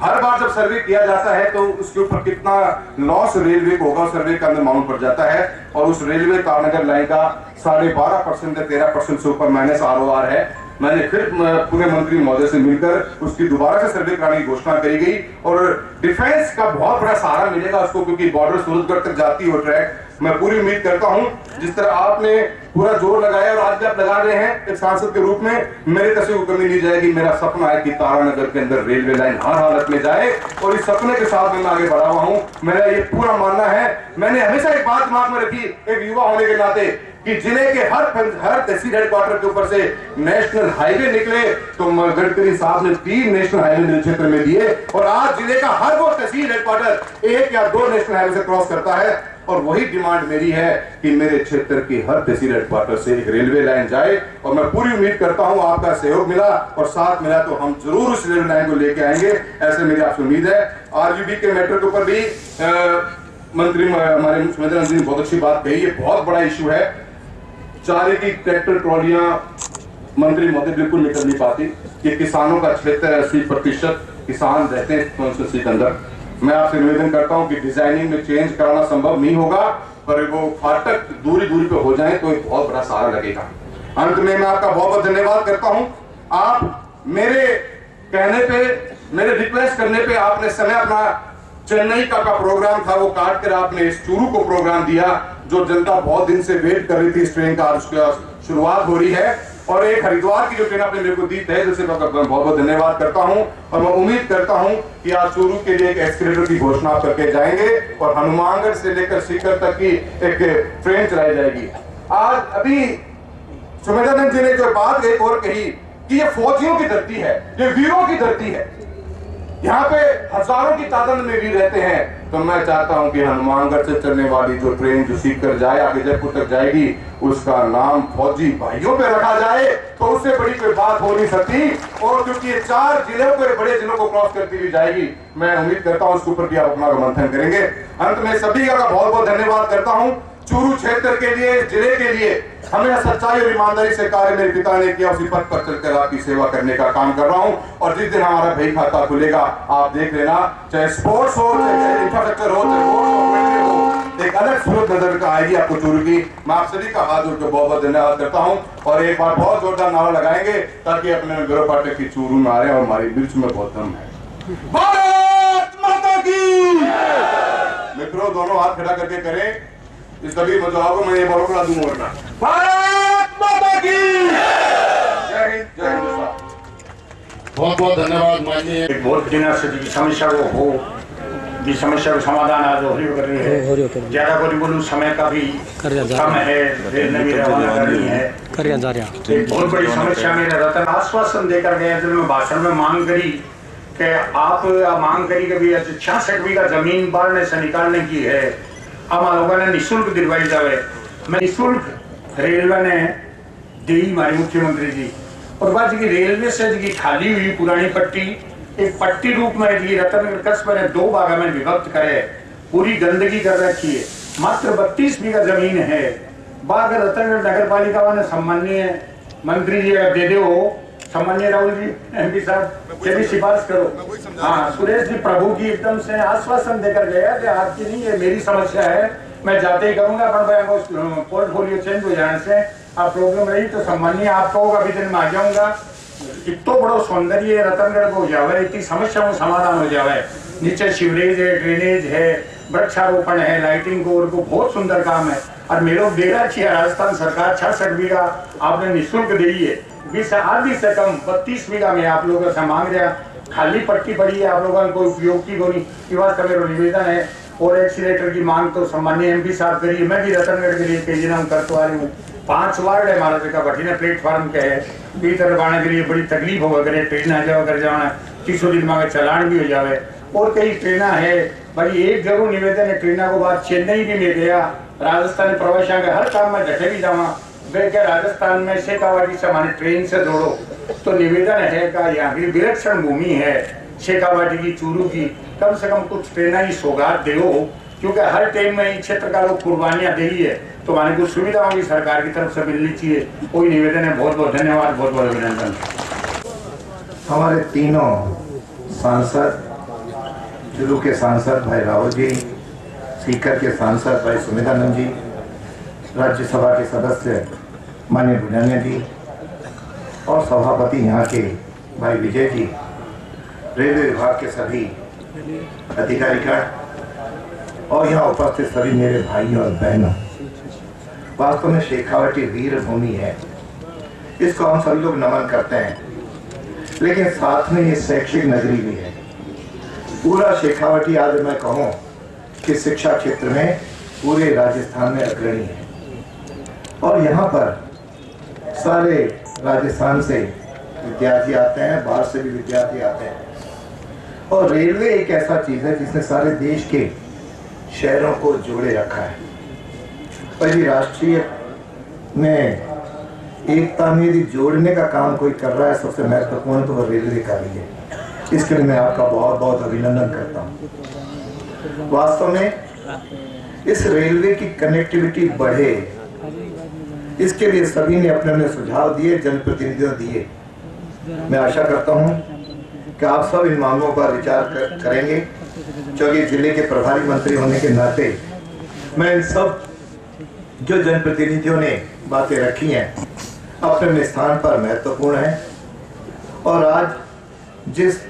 हर बार जब सर्वे किया जाता है तो उसके ऊपर कितना लॉस रेलवे को होगा, सर्वे का अंदर मालूम पड़ जाता है। और उस रेलवे तारानगर लाइन का 12.5% या 13% से ऊपर माइनस आरओआर है। मैंने फिर पूरे मंत्री महोदय से मिलकर उसकी दोबारा से सर्वे कराने की घोषणा करी गई, और डिफेंस का बहुत बड़ा सहारा मिलेगा उसको, क्योंकि बॉर्डर सूरजगढ़ तक जाती है ट्रैक। मैं पूरी उम्मीद करता हूं जिस तरह आपने पूरा जोर लगाया और आज भी आप लगा रहे हैं एक सांसद के रूप में, मेरे तरफ से कोई कमी नहीं जाएगी। मेरा सपना है कि तारानगर के अंदर रेलवे लाइन हर हालत में जाए, और इस सपने के साथ मैं आगे बढ़ा हुआ हूं। मेरा ये पूरा मानना है, मैंने हमेशा एक बात दिमाग में रखी एक युवा होने के नाते, कि जिले के हर तहसील हेडक्वार्टर के ऊपर से नेशनल हाईवे निकले, तो गडकरी साहब ने 3 नेशनल हाईवे मेरे क्षेत्र में दिए, और आज जिले का हर वो तहसील हेडक्वार्टर 1 या 2 नेशनल हाईवे से क्रॉस करता है। और वही डिमांड मेरी है कि मेरे क्षेत्र के हर तहसील हेडक्वार्टर से एक रेलवे लाइन जाए, और मैं पूरी उम्मीद करता हूं आपका सहयोग मिला और साथ मिला तो हम जरूर उस रेलवे लाइन को लेके आएंगे, ऐसे मेरी आपसे उम्मीद है। आरयूबी के मैटर के ऊपर भी मंत्री हमारे सुमित्रा नंदी ने बहुत अच्छी बात कही, ये बहुत बड़ा इशू है। चारे की ट्रैक्टर ट्रॉलियां मंत्री महोदय बिल्कुल निकल नहीं पाती, कि किसानों का क्षेत्र 80% किसान रहते हैं कॉन्स्टिट्यूंसी के अंदर। मैं आपसे निवेदन करता हूं कि डिजाइनिंग में चेंज कराना संभव नहीं होगा, पर वो फाटक दूरी पे हो जाए तो एक बहुत बड़ा सहारा लगेगा। अंत में मैं आपका बहुत बहुत धन्यवाद करता हूं। आप मेरे कहने पे, मेरे रिक्वेस्ट करने पे आपने समय अपना चेन्नई का प्रोग्राम था वो काट कर आपने इस चूरू को प्रोग्राम दिया, जो जनता बहुत दिन से वेट कर रही थी इस ट्रेन का, उसका शुरुआत हो रही है। और एक हरिद्वार की जो ट्रेन आपने मेरे को दी तय दिल से मैं बहुत बहुत धन्यवाद करता हूं। और मैं उम्मीद करता हूं कि आज चूरू के लिए एक एस्केलेटर की घोषणा करके जाएंगे और हनुमानगढ़ से लेकर सीकर तक की एक ट्रेन चलाई जाएगी। आज अभी सुमेधानंद जी ने जो बात एक और कही कि ये फौजियों की धरती है, ये वीरों की धरती है, यहाँ पे हजारों की तादाद में वीर रहते हैं। तो मैं चाहता हूं कि हनुमानगढ़ से चलने वाली जो ट्रेन जो सीकर जाए आगे जयपुर तक जाएगी, उसका नाम फौजी भाइयों पे रखा जाए, तो उससे बड़ी कोई बात हो नहीं सकती। और क्योंकि ये 4 जिलों को, बड़े जिलों को क्रॉस करती हुई जाएगी, मैं उम्मीद करता हूं उसके ऊपर भी आप अपना मंथन करेंगे। अंत में सभी का बहुत बहुत धन्यवाद करता हूं। चूरू क्षेत्र के लिए, जिले के लिए हमें सच्चाई और ईमानदारी से कार्य मेरे पिता ने किया, उसी पथ पर चलकर आपकी सेवा करने का काम कर रहा हूं। और जिस दिन हमारा भाई खाता खुलेगा, आप देख लेना, चाहे स्पोर्ट्स हो, चाहे इंफ्रास्ट्रक्चर हो, चाहे रोड हो, एक अलग सूरत नजर का आएगी आपको चूरू की। मैं आप सभी का हाथ जोड़कर बहुत बहुत धन्यवाद करता हूं। और एक बार बहुत जोरदार नारा लगाएंगे ताकि अपने गौरव पाठक की चूरू में आ रहे हैं और हमारी मिर्च में बहुत दम है। भारत माता की! मित्रों, दोनों हाथ खड़ा करके करें। इस सभी मजहबों में ये बोलो करा दूं वरना। भारत माता की! जय हिंद, जय हिंदुस्तान। बहुत बहुत धन्यवाद माननीय। एक बहुत दिन से की समस्या को हो, की समस्या का समाधान आज हो रही है। ज्यादा कोई बोलूं, समय का भी कम है, रेल ने भी रवाना करनी है। एक बहुत बड़ी समस्या मेरे रतन आश्वासन देकर गए थे, मैं भाषण में मांग करी कि आप मांग करी कि 66 बीघा जमीन बाढ़ से निकालने की है, हम लोगों ने निःशुल्क दिलवाई जावे। मैं निःशुल्क रेलवे ने दी हमारे मुख्यमंत्री जी। और बात की रेलवे से जी खाली हुई पुरानी पट्टी एक पट्टी रूप में जी रतनगढ़ कस्बे ने 2 भाग में विभक्त करे, पूरी गंदगी कर रखी है। मात्र 32 बीघा जमीन है। बाग रतनगढ़ नगर पालिका ने सम्माननीय मंत्री जी दे दो, सम्माननीय राहुल जी MP साहब ये भी सिफारिश करो। हाँ, सुरेश जी प्रभु की एकदम से आश्वासन देकर गया कि आपकी नहीं, ये मेरी समस्या है, मैं जाते ही करूंगा। पोर्टफोलियो चेंज हो जाने से आप प्रॉब्लम रही तो सम्माननीय आपको अभी दिन में आ जाऊंगा। इतना बड़ो सौंदर्य रतनगढ़ को हो जावे, इतनी समस्या में समाधान हो जावे। नीचे सीवरेज है, ड्रेनेज है, वृक्षारोपण है, लाइटिंग को बहुत सुंदर काम है। और मेरे देना चाहिए राजस्थान सरकार 66 बीघा आपने निःशुल्क दी है, 20 आधी से कम 32 बीघा में आप लोगों से मांग रहा, खाली पट्टी पड़ी है, आप लोगों को उपयोग की गोली मेरा निवेदन है। और एक्सीलेटर की मांग तो सम्माननीय MP साहब करिए, मैं भी रतनगढ़ के लिए कई दिन करते आ रही हूँ। 5 वार्ड है हमारा जगह बठी प्लेटफॉर्म के है, भीतर बाने के लिए बड़ी तकलीफ होगा करे, ट्रेन आ जाओ कर जाना 300 दिन में चलान भी हो जावे। और कई ट्रेना है भाई, एक जरूर निवेदन है, ट्रेना को बाद चेन्नई भी मिल गया, राजस्थान प्रवासियों के हर काम में घटे भी जावा क्या राजस्थान में शेखावाटी से हमारी ट्रेन से जोड़ो। तो निवेदन है का यहाँ की विलक्षण भूमि है शेखावाटी की, चूरू की, कम से कम कुछ ट्रेन ही सौगात दो, क्योंकि हर ट्रेन में क्षेत्र का लोग कुर्बानियां दे है, तो हमारे कुछ सुविधाओं की सरकार की तरफ से मिलनी चाहिए। कोई निवेदन है। बहुत बहुत धन्यवाद, बहुत बहुत अभिनंदन। हमारे तीनों सांसद, चूरू के सांसद भाई राहुल जी, सीकर के सांसद भाई सुमेधानंद जी, राज्यसभा के सदस्य माननीय बुनियानिया जी और सभापति यहाँ के भाई विजय जी, रेलवे विभाग के सभी अधिकारीगण और यहाँ उपस्थित सभी मेरे भाई और बहनों, वास्तव में शेखावाटी वीर भूमि है, इसको हम सभी लोग नमन करते हैं। लेकिन साथ में ये शैक्षिक नगरी भी है। पूरा शेखावाटी आज मैं कहूँ कि शिक्षा क्षेत्र में पूरे राजस्थान में अग्रणी है। और यहाँ पर सारे राजस्थान से विद्यार्थी आते हैं, बाहर से भी विद्यार्थी आते हैं। और रेलवे एक ऐसा चीज़ है जिसने सारे देश के शहरों को जोड़े रखा है। और ये राष्ट्रीय में एकता में यदि जोड़ने का काम कोई कर रहा है, सबसे महत्वपूर्ण तो वह रेलवे का भी है। इसके लिए मैं आपका बहुत बहुत अभिनंदन करता हूँ। वास्तव में इस रेलवे की कनेक्टिविटी बढ़े, इसके लिए सभी ने अपने अपने सुझाव दिए, जनप्रतिनिधियों दिए। मैं आशा करता हूँ कि आप सब इन मांगों पर विचार करेंगे, क्योंकि जिले के प्रभारी मंत्री होने के नाते मैं इन सब जो जनप्रतिनिधियों ने बातें रखी हैं अपने अपने स्थान पर महत्वपूर्ण है। और आज जिस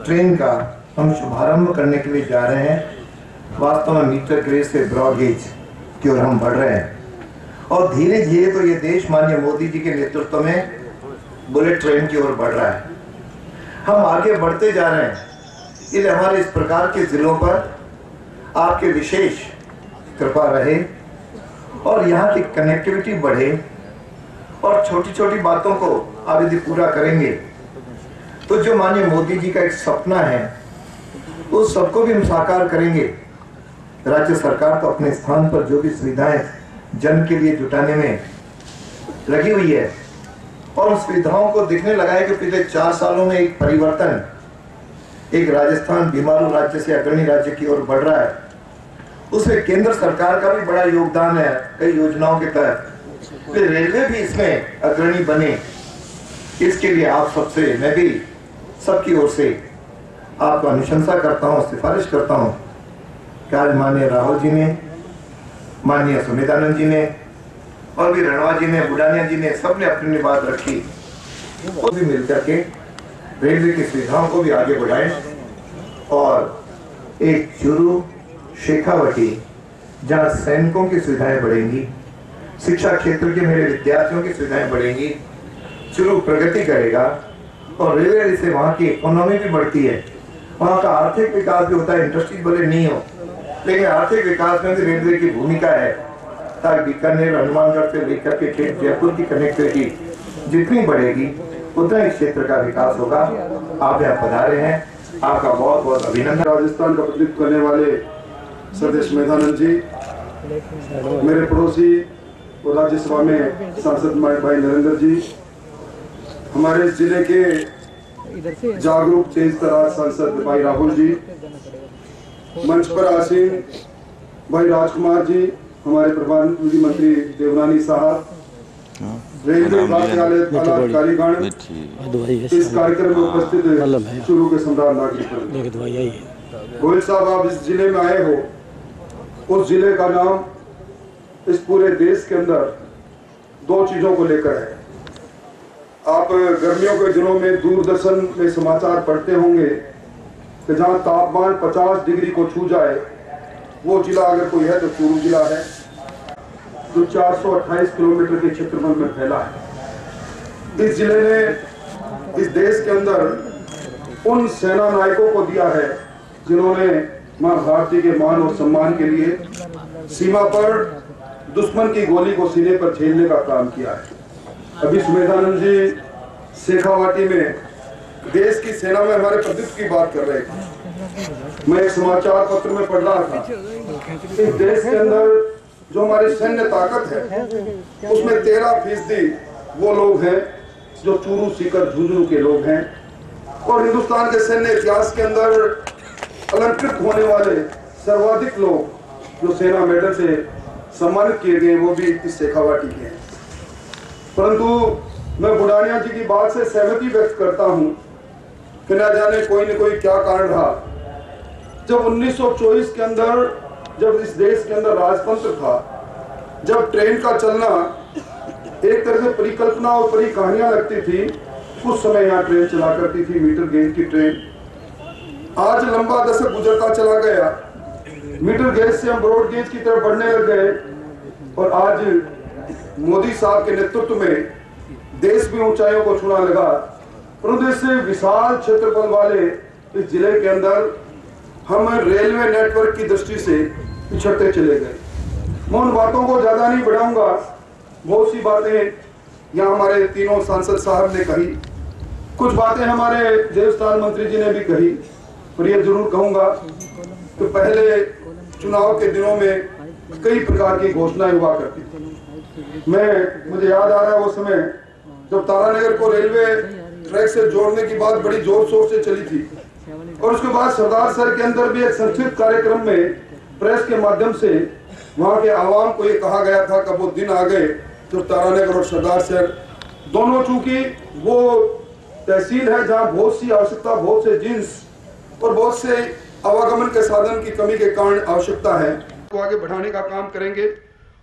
ट्रेन का हम शुभारंभ करने के लिए जा रहे हैं। वास्तव में मीटर गेज से ब्रॉड गेज की ओर हम बढ़ रहे हैं और धीरे धीरे तो ये देश माननीय मोदी जी के नेतृत्व में बुलेट ट्रेन की ओर बढ़ रहा है। हम आगे बढ़ते जा रहे हैं, इसलिए हमारे इस प्रकार के जिलों पर आपके विशेष कृपा रहे और यहाँ की कनेक्टिविटी बढ़े और छोटी छोटी बातों को आप यदि पूरा करेंगे तो जो माननीय मोदी जी का एक सपना है उस सबको भी हम साकार करेंगे। राज्य सरकार तो अपने स्थान पर जो भी सुविधाएं जन के लिए जुटाने में लगी हुई है और उन सुविधाओं को दिखने लगा है कि पिछले 4 सालों में एक परिवर्तन, एक राजस्थान बीमारू राज्य से अग्रणी राज्य की ओर बढ़ रहा है। उसमें केंद्र सरकार का भी बड़ा योगदान है कई योजनाओं के तहत। रेलवे भी इसमें अग्रणी बने, इसके लिए आप सबसे, मैं भी सबकी ओर से आपको अनुशंसा करता हूँ, सिफारिश करता हूँ कि आज माननीय राहुल जी ने, माननीय सुमितानंद जी ने और भी रणवा जी ने, बुडानिया जी ने, सबने अपनी बात रखी। वो भी मिलकर के रेलवे की सुविधाओं को भी आगे बढ़ाएं और एक चूरू शेखावटी जहाँ सैनिकों की सुविधाएं बढ़ेंगी, शिक्षा क्षेत्र के मेरे विद्यार्थियों की सुविधाएं बढ़ेंगी, चूरू प्रगति करेगा और रेलवे से वहाँ की इकोनॉमी भी बढ़ती है, वहाँ का आर्थिक विकास भी होता है। इंडस्ट्रीज भले नहीं हो लेकिन आर्थिक विकास में भी रेलवे की भूमिका है, ताकि बीकानेर, हनुमानगढ़ से लेकर के ठेठ जयपुर की कनेक्टिविटी जितनी बढ़ेगी उतना इस क्षेत्र का विकास होगा। आप यहाँ पधारे हैं, आपका बहुत बहुत अभिनंदन। राजस्थान का प्रतिनिधित्व करने वाले सदस्य सुमेधानंद जी, मेरे पड़ोसी और राज्यसभा में सांसद भाई नरेंद्र जी, हमारे जिले के जागरूक तेज तरार सांसद भाई राहुल जी, मंच पर आसीन भाई राजकुमार जी, हमारे प्रधानमंत्री मंत्री देवनानी साहब, रेलवे कारीगण, इस कार्यक्रम में उपस्थित चूरू के सम्राट नागरिक गोयल साहब, आप इस जिले में आए हो, उस जिले का नाम इस पूरे देश के अंदर 2 चीजों को लेकर है। आप गर्मियों के दिनों में दूरदर्शन में समाचार पढ़ते होंगे कि जहां तापमान 50 डिग्री को छू जाए वो जिला अगर कोई है तो चूरू जिला है, जो 428 किलोमीटर के क्षेत्रफल में फैला है। इस जिले ने इस देश के अंदर उन सेना नायकों को दिया है जिन्होंने मां भारती के मान और सम्मान के लिए सीमा पर दुश्मन की गोली को सीने पर झेलने का काम किया है। अभी सुमेधानंद जी शेखावाटी में देश की सेना में हमारे प्रतिनिधित्व की बात कर रहे थे। मैं एक समाचार पत्र में पढ़ रहा था, इस देश के अंदर जो हमारी सैन्य ताकत है उसमें 13% वो लोग हैं जो चूरू, सीकर, झुंझुनू के लोग हैं और हिंदुस्तान के सैन्य इतिहास के अंदर अलंकृत होने वाले सर्वाधिक लोग जो सेना मेडल से सम्मानित किए गए वो भी इस शेखावाटी के हैं। परंतु मैं बुडानिया जी की बात से सहमति व्यक्त करता हूं कि न जाने कोई न कोई क्या कारण रहा, जब 1924 के अंदर जब इस देश के अंदर राजतंत्र था, जब ट्रेन का चलना एक तरह से परिकल्पना और परी कहानियां लगती थी, उस समय यहाँ ट्रेन चला करती थी, मीटर गेज की ट्रेन। आज लंबा दशक गुजरता चला गया, मीटर गेज से हम ब्रॉड गेज की तरफ बढ़ने लग गए और आज मोदी साहब के नेतृत्व में देश भी ऊंचाइयों को छूने लगा। परंतु इस विशाल क्षेत्रफल वाले इस जिले के अंदर हम रेलवे नेटवर्क की दृष्टि से पिछड़ते चले गए। मैं उन बातों को ज्यादा नहीं बढ़ाऊंगा, बहुत सी बातें यहाँ हमारे तीनों सांसद साहब ने कही, कुछ बातें हमारे देवस्थान मंत्री जी ने भी कही, पर यह जरूर कहूंगा कि पहले चुनाव के दिनों में कई प्रकार की घोषणाएं हुआ करती थी। मुझे याद आ रहा है वो समय जब तारानगर को रेलवे ट्रैक से जोड़ने की बात बड़ी जोर शोर से चली थी और उसके बाद सरदार शहर के अंदर भी एक संक्षिप्त कार्यक्रम में प्रेस के माध्यम से वहां के आवाम को ये कहा गया था कि वो दिन आ गए जब तारानगर और सरदार शहर दोनों, चूंकि वो तहसील है जहाँ बहुत सी आवश्यकता, बहुत से जिन्स और बहुत से आवागमन के साधन की कमी के कारण आवश्यकता है, को आगे बढ़ाने का काम करेंगे।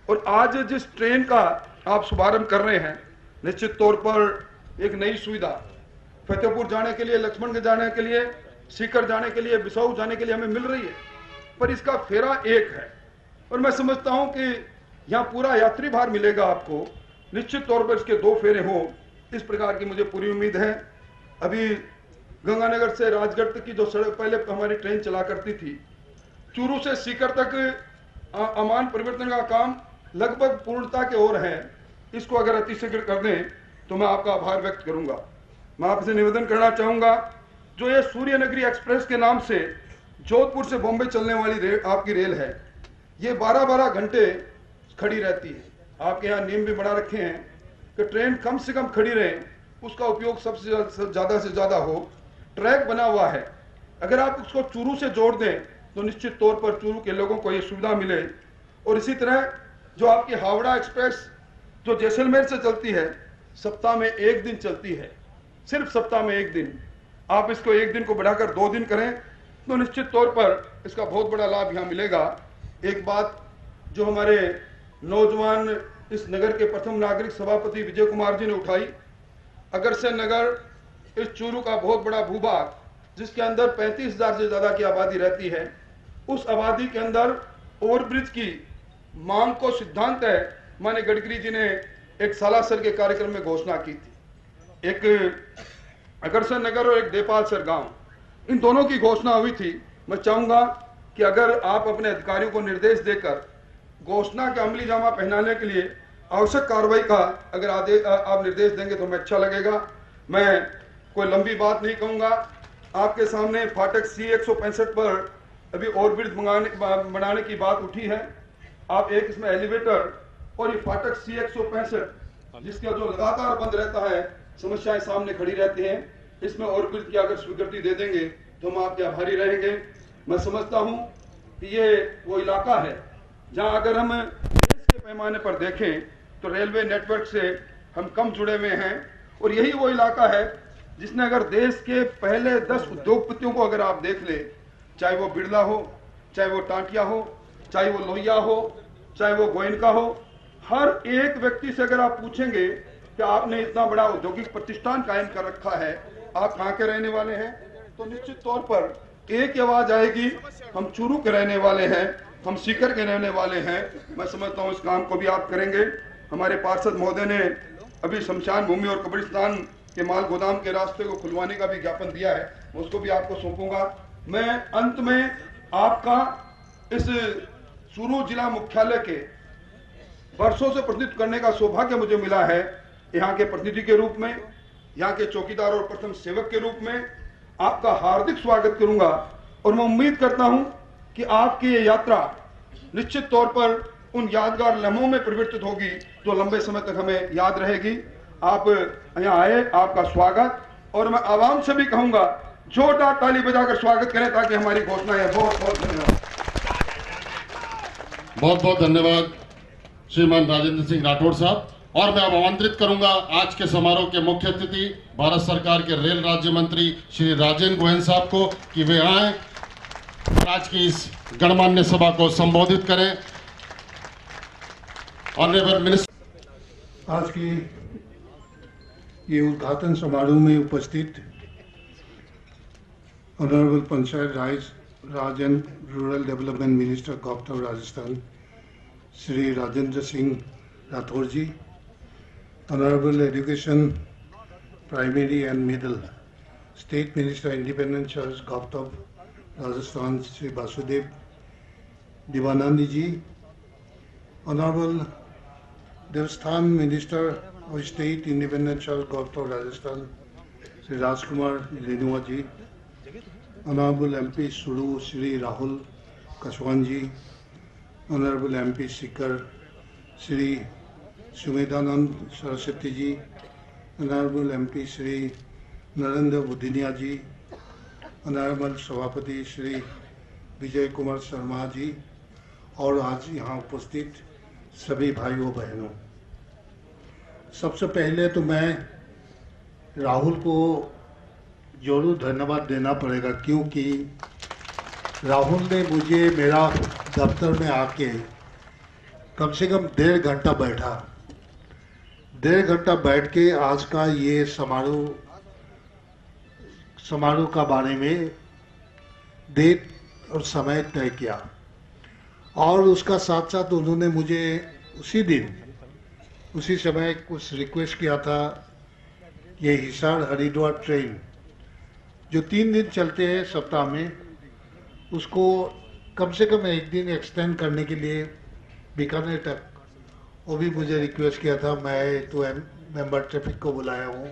और आज जिस ट्रेन का आप शुभारंभ कर रहे हैं, निश्चित तौर पर एक नई सुविधा फतेहपुर जाने के लिए, लक्ष्मणगंज जाने के लिए सीकर जाने के लिए, बिसाऊ जाने के लिए हमें मिल रही है, पर इसका फेरा एक है। और मैं समझता हूं कि यहाँ पूरा यात्री भार मिलेगा आपको, निश्चित तौर पर इसके 2 फेरे हों, इस प्रकार की मुझे पूरी उम्मीद है। अभी गंगानगर से राजगढ़ तक की जो सड़क पहले हमारी ट्रेन चला करती थी, चूरू से सीकर तक अमान परिवर्तन का काम लगभग पूर्णता के ओर है। इसको अगर अतिशीघ्र कर दें तो मैं आपका आभार व्यक्त करूंगा। मैं आपसे निवेदन करना चाहूंगा, जो ये सूर्य नगरी एक्सप्रेस के नाम से जोधपुर से बॉम्बे चलने वाली आपकी रेल है, ये 12-12 घंटे खड़ी रहती है। आपके यहाँ नियम भी बना रखे हैं कि ट्रेन कम से कम खड़ी रहे, उसका उपयोग सबसे ज़्यादा से ज़्यादा हो। ट्रैक बना हुआ है, अगर आप उसको चूरू से जोड़ दें तो निश्चित तौर पर चूरू के लोगों को ये सुविधा मिले। और इसी तरह जो आपकी हावड़ा एक्सप्रेस जो जैसलमेर से चलती है, सप्ताह में 1 दिन चलती है, सिर्फ सप्ताह में 1 दिन। आप इसको 1 दिन को बढ़ाकर 2 दिन करें तो निश्चित तौर पर इसका बहुत बड़ा लाभ यहाँ मिलेगा। एक बात जो हमारे नौजवान इस नगर के प्रथम नागरिक सभापति विजय कुमार जी ने उठाई, अगर से नगर इस चूरू का बहुत बड़ा भूभाग जिसके अंदर 35,000 से ज़्यादा की आबादी रहती है, उस आबादी के अंदर ओवरब्रिज की मांग को सिद्धांत है माननीय गडकरी जी ने एक सालासर के कार्यक्रम में घोषणा की थी। एक अगरसर नगर और एक देपालसर गांव, इन दोनों की घोषणा हुई थी। मैं चाहूंगा कि अगर आप अपने अधिकारियों को निर्देश देकर घोषणा के अमली जामा पहनाने के लिए आवश्यक कार्रवाई का अगर आप निर्देश देंगे तो मैं अच्छा लगेगा। मैं कोई लंबी बात नहीं कहूंगा। आपके सामने फाटक C165 पर अभी ओवरब्रिज बनाने की बात उठी है। आप एक इसमें एलिवेटर और ये फाटक C165 जिसका जो लगातार बंद रहता है, समस्याएं सामने खड़ी रहती हैं, इसमें ओवरब्रिज की अगर स्वीकृति दे देंगे तो हम आपके आभारी रहेंगे। मैं समझता हूं कि ये वो इलाका है जहां अगर हम देश के पैमाने पर देखें तो रेलवे नेटवर्क से हम कम जुड़े हुए हैं, और यही वो इलाका है जिसने अगर देश के पहले 10 उद्योगपतियों को अगर आप देख ले, चाहे वो बिरला हो, चाहे वो टाटिया हो, चाहे वो लोहिया हो, चाहे वो गोयनका हो, हर एक व्यक्ति से अगर आप पूछेंगे कि आपने इतना बड़ा औद्योगिक प्रतिष्ठान कायम कर रखा है, आप कहाँ के रहने वाले हैं, तो निश्चित तौर पर एक ही आवाज आएगी, हम चूरू के रहने वाले हैं, हम सीकर के रहने वाले हैं। मैं समझता हूँ इस काम को भी आप करेंगे। हमारे पार्षद महोदय ने अभी शमशान भूमि और कब्रिस्तान के माल गोदाम के रास्ते को खुलवाने का भी ज्ञापन दिया है, उसको भी आपको सौंपूंगा। मैं अंत में आपका इस चूरू जिला मुख्यालय के वर्षों से प्रतिनिधित्व करने का सौभाग्य मुझे मिला है, यहाँ के प्रतिनिधि के रूप में, यहाँ के चौकीदार और प्रथम सेवक के रूप में आपका हार्दिक स्वागत करूंगा। और मैं उम्मीद करता हूं कि आपकी ये यात्रा निश्चित तौर पर उन यादगार लम्हों में परिवर्तित होगी जो लंबे समय तक हमें याद रहेगी। आप यहाँ आए, आपका स्वागत, और मैं आवाम से भी कहूंगा जोरदार ताली बजाकर स्वागत करें ताकि हमारी घोषणा है। बहुत बहुत धन्यवाद। बहुत बहुत धन्यवाद श्रीमान राजेंद्र सिंह राठौड़ साहब। और मैं अब आमंत्रित करूंगा आज के समारोह के मुख्य अतिथि भारत सरकार के रेल राज्य मंत्री श्री राजेंद्र गोयल साहब को कि वे आए आज की इस गणमान्य सभा को संबोधित करें। ऑनरेबल मिनिस्टर, आज की ये उद्घाटन समारोह में उपस्थित honourable panchayat raj and rural development minister गौतम Rajasthan Shri Rajendra Singh Rathore ji, honourable education primary and middle state minister independent charge गौतम राजस्थान श्री वासुदेव दिवानंद जी, ऑनरेबल देवस्थान मिनिस्टर और स्टेट इंडिपेंडेंट चर्च गौतम Rajasthan Shri Rajkumar Rinwa ji, honourable MP Churu Shri Rahul Kaswan ji, honourable MP Sikar Shri Sumedhanand Saraswati ji, honourable MP Shri Narendra Budhania ji, honourable सभापति श्री विजय कुमार शर्मा जी, और आज यहाँ उपस्थित सभी भाइयों बहनों, सबसे पहले तो मैं राहुल को जरूर धन्यवाद देना पड़ेगा, क्योंकि राहुल ने मुझे मेरा दफ्तर में आके कम से कम 1.5 घंटा बैठा, 1.5 घंटा बैठ के आज का ये समारोह का बारे में डेट और समय तय किया और उसका साथ साथ उन्होंने मुझे उसी दिन उसी समय कुछ रिक्वेस्ट किया था। ये हिसार हरिद्वार ट्रेन जो 3 दिन चलते हैं सप्ताह में, उसको कम से कम एक दिन एक्सटेंड करने के लिए बीकानेर तक, वो भी मुझे रिक्वेस्ट किया था। मैं तो मेंबर ट्रैफिक को बुलाया हूँ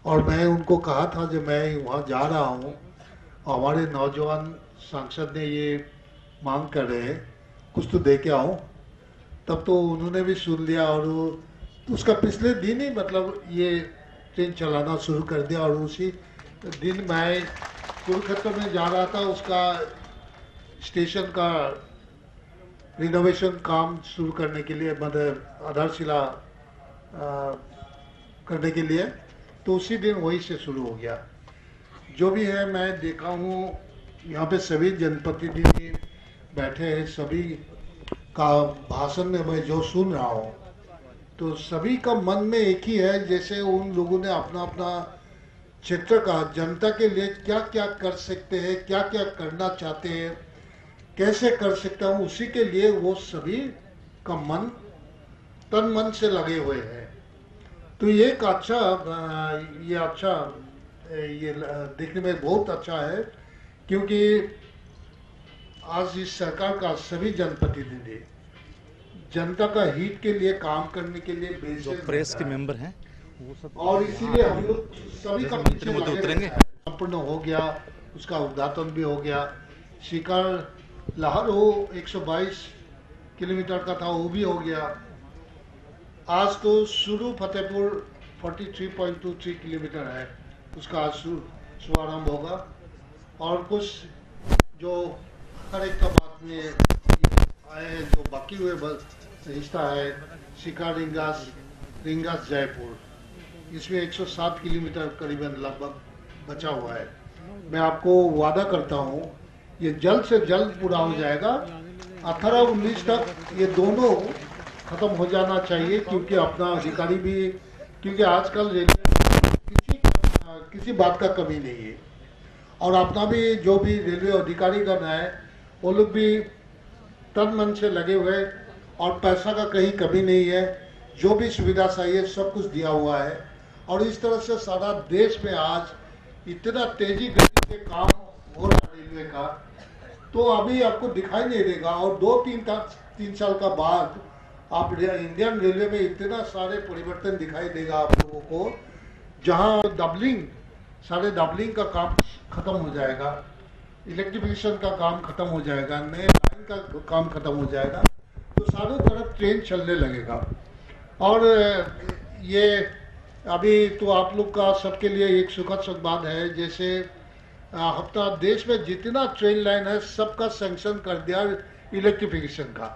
और मैं उनको कहा था जब मैं वहाँ जा रहा हूँ, हमारे नौजवान सांसद ने ये मांग कर रहे हैं कुछ तो दे के आऊँ, तब तो उन्होंने भी सुन लिया और उसका पिछले दिन ही मतलब ये ट्रेन चलाना शुरू कर दिया और उसी दिन मैं कुरुक्षेत्र में जा रहा था, उसका स्टेशन का रिनोवेशन काम शुरू करने के लिए, मतलब आधारशिला करने के लिए, तो उसी दिन वहीं से शुरू हो गया। जो भी है मैं देखा हूँ यहाँ पे सभी जनप्रतिनिधि बैठे हैं, सभी का भाषण में मैं जो सुन रहा हूँ तो सभी का मन में एक ही है, जैसे उन लोगों ने अपना अपना क्षेत्र का जनता के लिए क्या क्या कर सकते हैं, क्या क्या करना चाहते हैं, कैसे कर सकता हूँ, उसी के लिए वो सभी का मन तन मन से लगे हुए हैं। तो ये एक ये देखने में बहुत अच्छा है, क्योंकि आज इस सरकार का सभी जनप्रतिनिधि जनता का हित के लिए काम करने के लिए जो प्रेस के मेंबर हैं और इसीलिए हम लोग सभी का पीछे उतरेंगे। संपूर्ण हो गया, उसका उद्घाटन भी हो गया। शिकार लाहौर हो 122 किलोमीटर का था, वो भी हो गया। आज तो शुरू फतेहपुर 43.23 किलोमीटर है, उसका आज शुभारंभ होगा और कुछ जो हर एक का बाद में आए हैं, जो बाकी हुए हिस्सा है शिकार रिंगास जयपुर, इसमें 107 किलोमीटर करीबन लगभग बचा हुआ है। मैं आपको वादा करता हूँ ये जल्द से जल्द पूरा हो जाएगा। 18-19 तक ये दोनों खत्म हो जाना चाहिए, क्योंकि अपना अधिकारी भी, क्योंकि आजकल रेलवे किसी बात का कमी नहीं है और अपना भी जो भी रेलवे अधिकारी गण है वो लोग भी तन मन से लगे हुए और पैसा का कहीं कमी नहीं है। जो भी सुविधा चाहिए सब कुछ दिया हुआ है और इस तरह से सारा देश में आज इतना तेजी गति से काम हो रहा है रेलवे का, तो अभी आपको दिखाई नहीं देगा और 2-3 साल का बाद आप इंडियन रेलवे में इतना सारे परिवर्तन दिखाई देगा आप लोगों को, जहां सारे डबलिंग का काम खत्म हो जाएगा, इलेक्ट्रिफिकेशन का काम खत्म हो जाएगा, नए लाइन का काम खत्म हो जाएगा, तो चारों तरफ ट्रेन चलने लगेगा। और ये अभी तो आप लोग का सबके लिए एक सुखद संवाद है, जैसे हफ्ता देश में जितना ट्रेन लाइन है सबका सैंक्शन कर दिया इलेक्ट्रिफिकेशन का।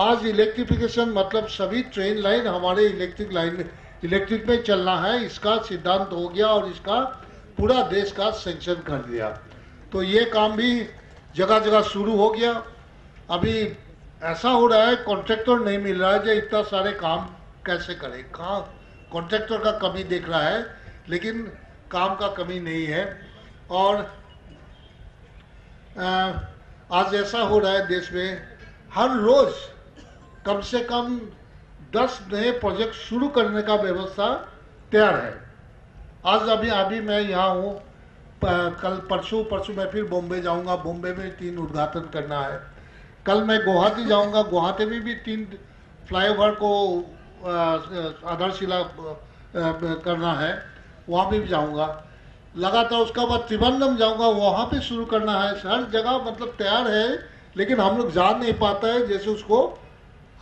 आज इलेक्ट्रिफिकेशन मतलब सभी ट्रेन लाइन हमारे इलेक्ट्रिक में चलना है, इसका सिद्धांत हो गया और इसका पूरा देश का सैंक्शन कर दिया। तो ये काम भी जगह जगह शुरू हो गया। अभी ऐसा हो रहा है कॉन्ट्रैक्टर नहीं मिल रहा है जो इतना सारे काम कैसे करे, कहाँ कॉन्ट्रैक्टर का कमी देख रहा है, लेकिन काम का कमी नहीं है। और आज ऐसा हो रहा है देश में हर रोज कम से कम 10 नए प्रोजेक्ट शुरू करने का व्यवस्था तैयार है। आज अभी मैं यहाँ हूँ, कल परसों मैं फिर बॉम्बे जाऊँगा, बॉम्बे में 3 उद्घाटन करना है। कल मैं गुवाहाटी जाऊँगा, गुवाहाटी में भी 3 फ्लाईओवर को आधारशिला करना है, वहाँ भी जाऊँगा लगातार। उसका बाद त्रिवेंद्रम जाऊँगा, वहाँ पे शुरू करना है। हर जगह मतलब तैयार है, लेकिन हम लोग जान नहीं पाता है। जैसे उसको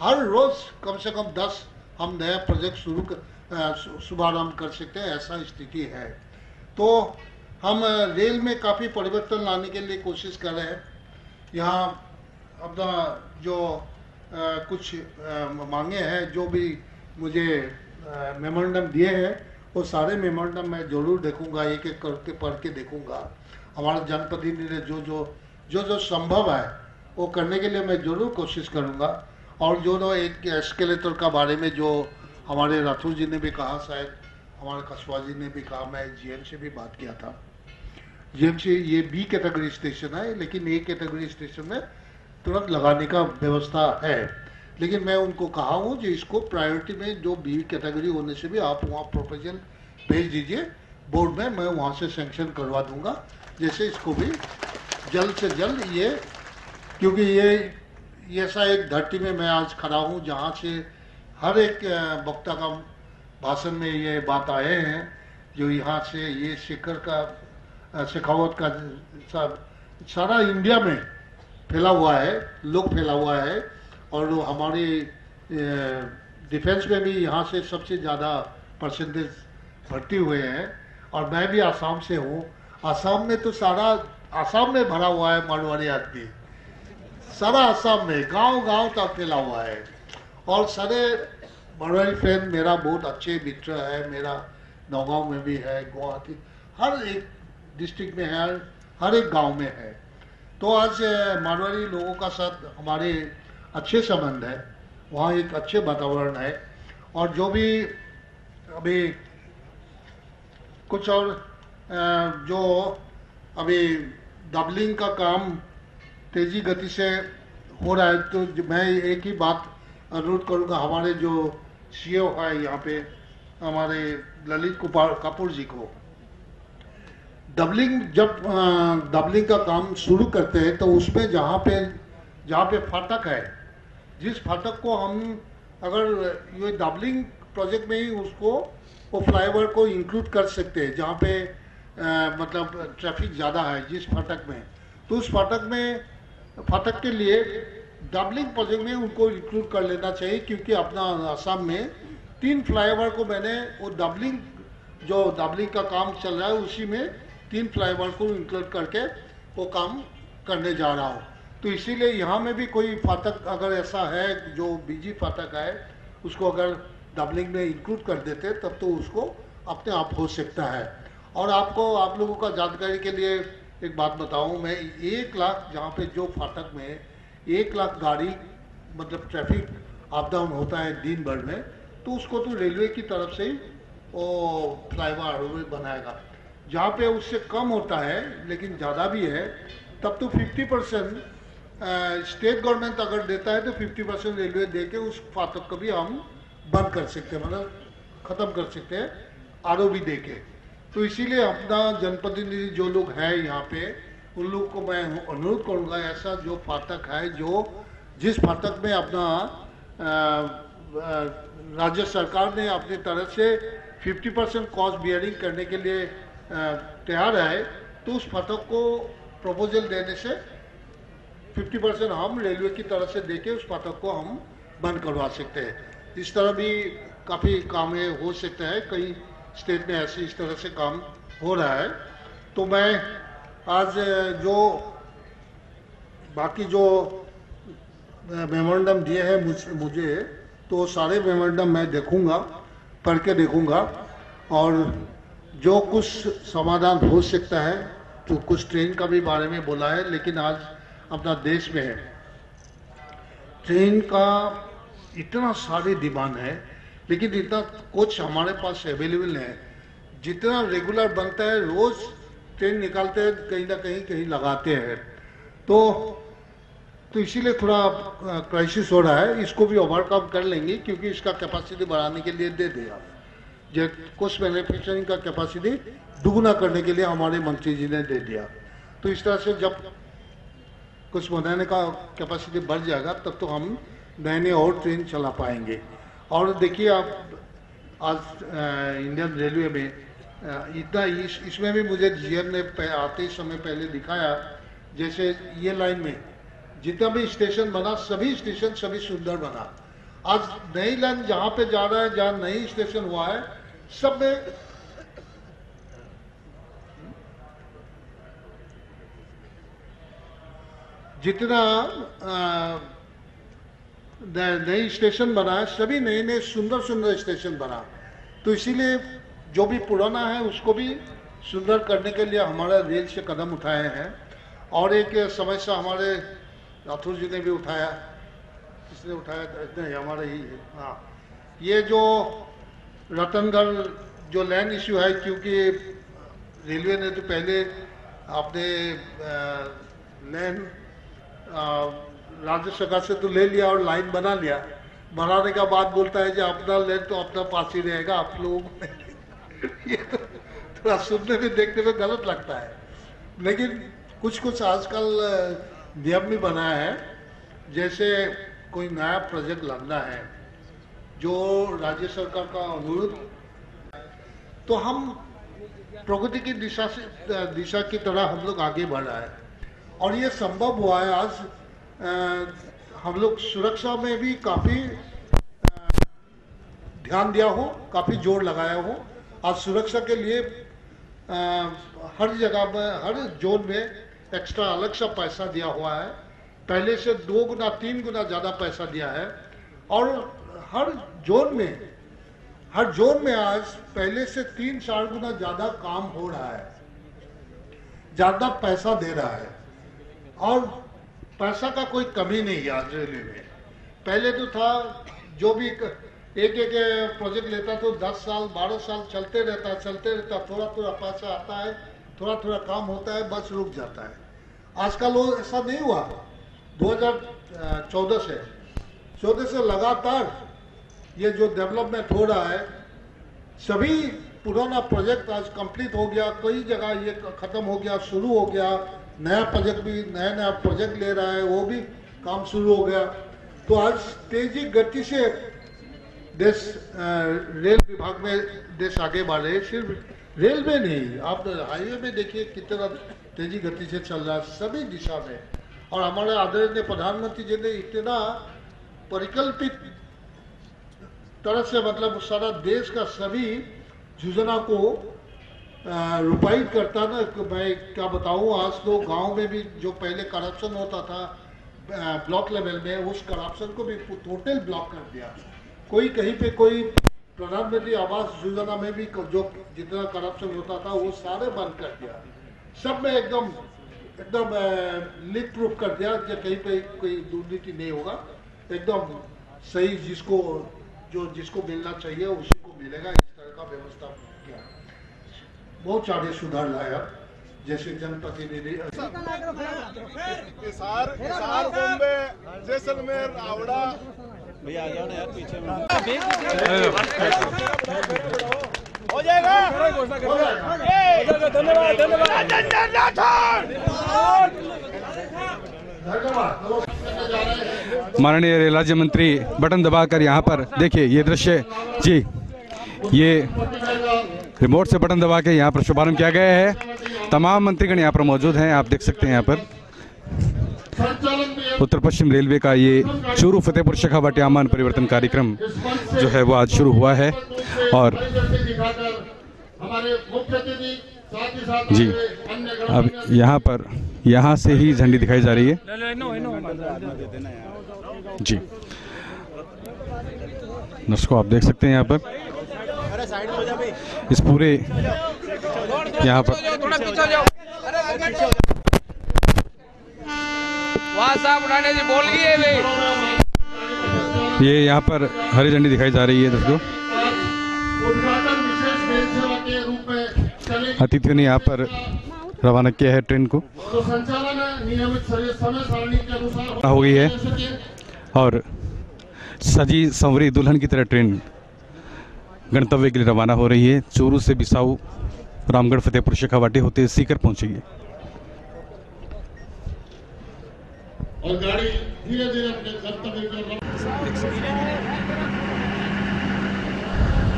हर रोज़ कम से कम 10 हम नया प्रोजेक्ट शुभारंभ कर सकते हैं, ऐसा स्थिति है। तो हम रेल में काफ़ी परिवर्तन लाने के लिए कोशिश कर रहे हैं। यहाँ अपना जो कुछ मांगे हैं, जो भी मुझे मेमोरेंडम दिए हैं, वो सारे मेमोरेंडम मैं जरूर देखूंगा, एक एक करके पढ़ के देखूंगा। हमारे जनप्रतिनिधि ने जो संभव है वो करने के लिए मैं जरूर कोशिश करूंगा। और जो एक एस्केलेटर का बारे में जो हमारे राठौर जी ने भी कहा, शायद हमारे कस्वा जी ने भी कहा, मैं जीएम से भी बात किया था, जीएमसी ये बी कैटेगरी स्टेशन है, लेकिन ए कैटेगरी स्टेशन में तुरंत लगाने का व्यवस्था है। लेकिन मैं उनको कहा हूँ कि इसको प्रायोरिटी में जो बी कैटेगरी होने से भी आप वहाँ प्रोपोजल भेज दीजिए बोर्ड में, मैं वहाँ से सैंक्शन करवा दूंगा, जैसे इसको भी जल्द से जल्द ये, क्योंकि ये ऐसा एक धरती में मैं आज खड़ा हूँ जहाँ से हर एक वक्ता का भाषण में ये बात आए हैं, जो यहाँ से ये शेखावत का सारा इंडिया में फैला हुआ है, लोग फैला हुआ है, और हमारे डिफेंस में भी यहाँ से सबसे ज़्यादा परसेंटेज भर्ती हुए हैं। और मैं भी आसाम से हूँ, आसाम में तो सारा आसाम में भरा हुआ है मारवाड़ी आदमी, सारा आसाम में गांव-गांव तक फैला हुआ है। और सारे मारवाड़ी फ्रेंड मेरा बहुत अच्छे मित्र है, मेरा नौगांव में भी है, गुवाहाटी, हर एक डिस्ट्रिक्ट में है, हर एक गांव में है। तो आज मारवाड़ी लोगों का साथ हमारे अच्छे संबंध है, वहाँ एक अच्छे वातावरण है। और जो भी अभी कुछ और जो अभी डबलिंग का काम तेजी गति से हो रहा है, तो मैं एक ही बात अनुरोध करूँगा हमारे जो सीईओ है यहाँ पे, हमारे ललित कपूर जी को, जब डबलिंग का काम शुरू करते हैं तो उसमें जहाँ पे फाटक है, जिस फाटक को हम अगर ये डबलिंग प्रोजेक्ट में ही उसको वो फ्लाईओवर को इंक्लूड कर सकते हैं, जहाँ पे मतलब ट्रैफिक ज़्यादा है जिस फाटक में, तो उस फाटक के लिए डबलिंग प्रोजेक्ट में उनको इंक्लूड कर लेना चाहिए। क्योंकि अपना आसाम में 3 फ्लाईओवर को मैंने वो डबलिंग का काम चल रहा है, उसी में 3 फ्लाईओवर को इंक्लूड करके वो काम करने जा रहा हूँ। तो इसीलिए यहाँ में भी कोई फाटक अगर ऐसा है जो बीजी फाटक है, उसको अगर डबलिंग में इंक्लूड कर देते तब तो उसको अपने आप हो सकता है। और आप लोगों का जानकारी के लिए एक बात बताऊं, मैं 1 लाख जहाँ पे जो फाटक में 1 लाख गाड़ी मतलब ट्रैफिक अप डाउन होता है दिन भर में, तो उसको तो रेलवे की तरफ से ही वो फ्लाईओवर बनाएगा। जहाँ पे उससे कम होता है लेकिन ज़्यादा भी है, तब तो 50% स्टेट गवर्नमेंट अगर देता है तो 50% रेलवे दे के उस फाटक को भी हम बंद कर सकते हैं, मतलब ख़त्म कर सकते हैं आरओबी दे के। तो इसीलिए अपना जनप्रतिनिधि जो लोग हैं यहाँ पे, उन लोग को मैं अनुरोध करूँगा, ऐसा जो फाटक है, जिस फाटक में अपना राज्य सरकार ने अपनी तरफ से 50% कॉस्ट बियरिंग करने के लिए तैयार है, तो उस फाटक को प्रपोजल देने से 50% हम रेलवे की तरफ से देके उस फाटक को हम बंद करवा सकते हैं। इस तरह भी काफ़ी काम हो सकता है, कई स्टेट में ऐसे इस तरह से काम हो रहा है। तो मैं आज जो बाकी जो मेमोरेंडम दिए हैं मुझे, तो सारे मेमोरेंडम मैं देखूंगा, पढ़ के देखूंगा, और जो कुछ समाधान हो सकता है, तो कुछ ट्रेन का भी बारे में बोला है, लेकिन आज अपना देश में है ट्रेन का इतना सारी डिमांड है, लेकिन इतना कुछ हमारे पास अवेलेबल है। जितना रेगुलर बनता है, रोज ट्रेन निकालते हैं, कहीं ना कहीं लगाते हैं, तो इसीलिए थोड़ा क्राइसिस हो रहा है। इसको भी ओवरकम कर लेंगे, क्योंकि इसका कैपेसिटी बढ़ाने के लिए दे दिया, कुछ मैन्युफैक्चरिंग का कैपेसिटी दुगुना करने के लिए हमारे मंत्री जी ने दे दिया। तो इस तरह से जब कुछ बनाने का कैपेसिटी बढ़ जाएगा, तब तो हम नए और ट्रेन चला पाएंगे। और देखिए आप आज इंडियन रेलवे में इतना इसमें भी मुझे जीएम ने आते समय पहले दिखाया, जैसे ये लाइन में जितना भी स्टेशन बना, सभी स्टेशन सभी सुंदर बना। आज नई लाइन जहाँ पे जा रहा है, जहाँ नई स्टेशन हुआ है, सब में जितना नई स्टेशन बना है, सभी नए नए सुंदर सुंदर स्टेशन बना। तो इसीलिए जो भी पुराना है उसको भी सुंदर करने के लिए हमारा रेल से कदम उठाए हैं। और एक समस्या हमारे राठौर जी ने भी उठाया, किसने उठाया, नहीं हमारा ही है, हाँ, ये जो रतनगढ़ जो लैंड इश्यू है, क्योंकि रेलवे ने तो पहले आपने लेन राज्य सरकार से तो ले लिया और लाइन बना लिया, बनाने का बाद बोलता है कि अपना लेन तो अपना पास ही रहेगा आप लोगों को। ये तो थोड़ा सुनने में देखने में गलत लगता है, लेकिन कुछ आजकल नियम भी बनाया है। जैसे कोई नया प्रोजेक्ट लाना है जो राज्य सरकार का अनुरोध, तो हम प्रगति की दिशा की तरह हम लोग आगे बढ़ रहे हैं और ये संभव हुआ है। आज हम लोग सुरक्षा में भी काफ़ी ध्यान दिया हो, काफ़ी जोर लगाया हो। आज सुरक्षा के लिए हर जगह में, हर जोन में एक्स्ट्रा अलग सा पैसा दिया हुआ है। पहले से 2 गुना 3 गुना ज़्यादा पैसा दिया है और हर जोन में आज पहले से 3-4 गुना ज़्यादा काम हो रहा है, ज़्यादा पैसा दे रहा है और पैसा का कोई कमी नहीं है आज रेलवे में। पहले तो था जो भी एक प्रोजेक्ट लेता तो 10 साल 12 साल चलते रहता, थोड़ा थोड़ा पैसा आता है, थोड़ा थोड़ा काम होता है, बस रुक जाता है। आजकल वो ऐसा नहीं हुआ। 2014 से लगातार ये जो डेवलपमेंट हो रहा है, सभी पुराना प्रोजेक्ट आज कंप्लीट हो गया, कई जगह ये खत्म हो गया, शुरू हो गया, नया प्रोजेक्ट भी नया प्रोजेक्ट ले रहा है, वो भी काम शुरू हो गया। तो आज तेजी गति से देश रेल विभाग में देश आगे बढ़ रहे। सिर्फ रेल में नहीं, आप हाईवे में देखिए कितना तेजी गति से चल रहा है सभी दिशा में। और हमारे आदरणीय प्रधानमंत्री जी ने इतना परिकल्पित तरह से, मतलब सारा देश का सभी योजना को रूपायित करता ना। मैं क्या बताऊं, आज तो गांव में भी जो पहले करप्शन होता था ब्लॉक लेवल में, उस करप्शन को भी टोटल ब्लॉक कर दिया। कोई कहीं पे कोई प्रधानमंत्री आवास योजना में भी जो जितना करप्शन होता था वो सारे बंद कर दिया। सब में एकदम लीक प्रूफ कर दिया कि कहीं पे कोई दुर्नीति नहीं होगा, एकदम सही जिसको मिलना चाहिए उसी को मिलेगा, इस तरह का व्यवस्था किया। बहुत सारे सुधार लाया, जैसे जनप्रतिनिधि बॉम्बे, जैसलमेर, हावड़ा। भैया आ जाओ ना यार पीछे में। हो जाएगा। माननीय रेल राज्य मंत्री बटन दबाकर यहाँ पर देखिए ये दृश्य जी, ये रिमोट से बटन दबा के यहाँ पर शुभारंभ किया गया है। तमाम मंत्रीगण यहाँ पर मौजूद हैं, आप देख सकते हैं यहाँ पर उत्तर पश्चिम रेलवे का ये चूरू फतेहपुर शेखावाटी आमान परिवर्तन कार्यक्रम जो है वो आज शुरू हुआ है। और जी अब यहाँ से ही झंडी दिखाई जा रही है जी। दर्शकों आप देख सकते हैं यहाँ पर इस पूरे यहाँ पर ये यहाँ पर हरी झंडी दिखाई जा रही है। दोस्तों अतिथियों ने यहाँ पर रवाना किया है ट्रेन को, हो गई है और सजी संवरी दुल्हन की तरह ट्रेन गंतव्य के लिए रवाना हो रही है। चूरू से बिसाऊ, रामगढ़, फतेहपुर शेखावाटी होते सीकर पहुंचेगी और गाड़ी धीरे धीरे अपने गंतव्य की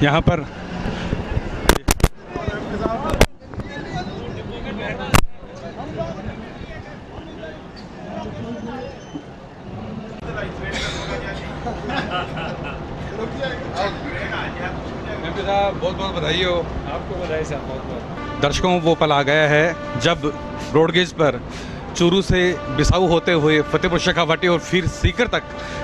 यहाँ पर बहुत बहुत बधाई हो। आपको बधाई साहब, बहुत बहुत। दर्शकों वो पल आ गया है जब रोडगेज पर चूरू से बिसाऊ होते हुए फतेहपुर शेखावाटी और फिर सीकर तक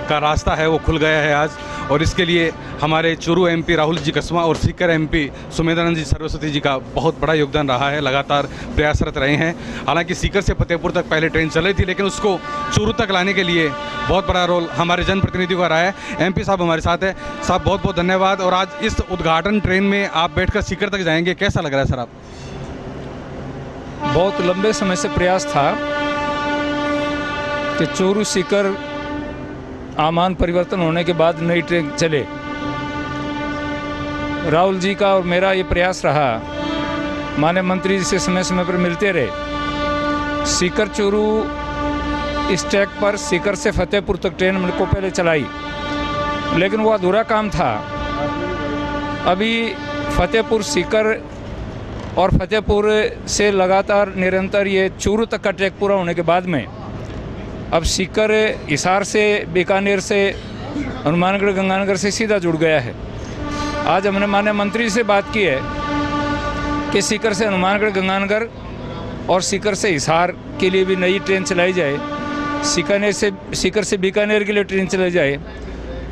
का रास्ता है वो खुल गया है आज। और इसके लिए हमारे चूरू एमपी राहुल जी कसवा और सीकर एमपी सुमेधानंद जी सरस्वती जी का बहुत बड़ा योगदान रहा है, लगातार प्रयासरत रहे हैं। हालांकि सीकर से फतेहपुर तक पहले ट्रेन चल रही थी, लेकिन उसको चूरू तक लाने के लिए बहुत बड़ा रोल हमारे जनप्रतिनिधियों का रहा है। एमपी साहब हमारे साथ है। साहब बहुत बहुत धन्यवाद। और आज इस उद्घाटन ट्रेन में आप बैठकर सीकर तक जाएंगे, कैसा लग रहा है सर? आप बहुत लंबे समय से प्रयास था कि चूरू सीकर आमान परिवर्तन होने के बाद नई ट्रेन चले। राहुल जी का और मेरा ये प्रयास रहा, माननीय मंत्री जी से समय समय पर मिलते रहे। सीकर चूरू इस ट्रैक पर सीकर से फतेहपुर तक ट्रेन मेरे को पहले चलाई, लेकिन वो अधूरा काम था। अभी फतेहपुर सीकर और फतेहपुर से लगातार निरंतर ये चूरू तक का ट्रैक पूरा होने के बाद में अब सीकर हिसार से, बीकानेर से, हनुमानगढ़, गंगानगर से सीधा जुड़ गया है। आज हमने माननीय मंत्री से बात की है कि सीकर से हनुमानगढ़, गंगानगर और सीकर से हिसार के लिए भी नई ट्रेन चलाई जाए, सीकर से बीकानेर के लिए ट्रेन चलाई जाए।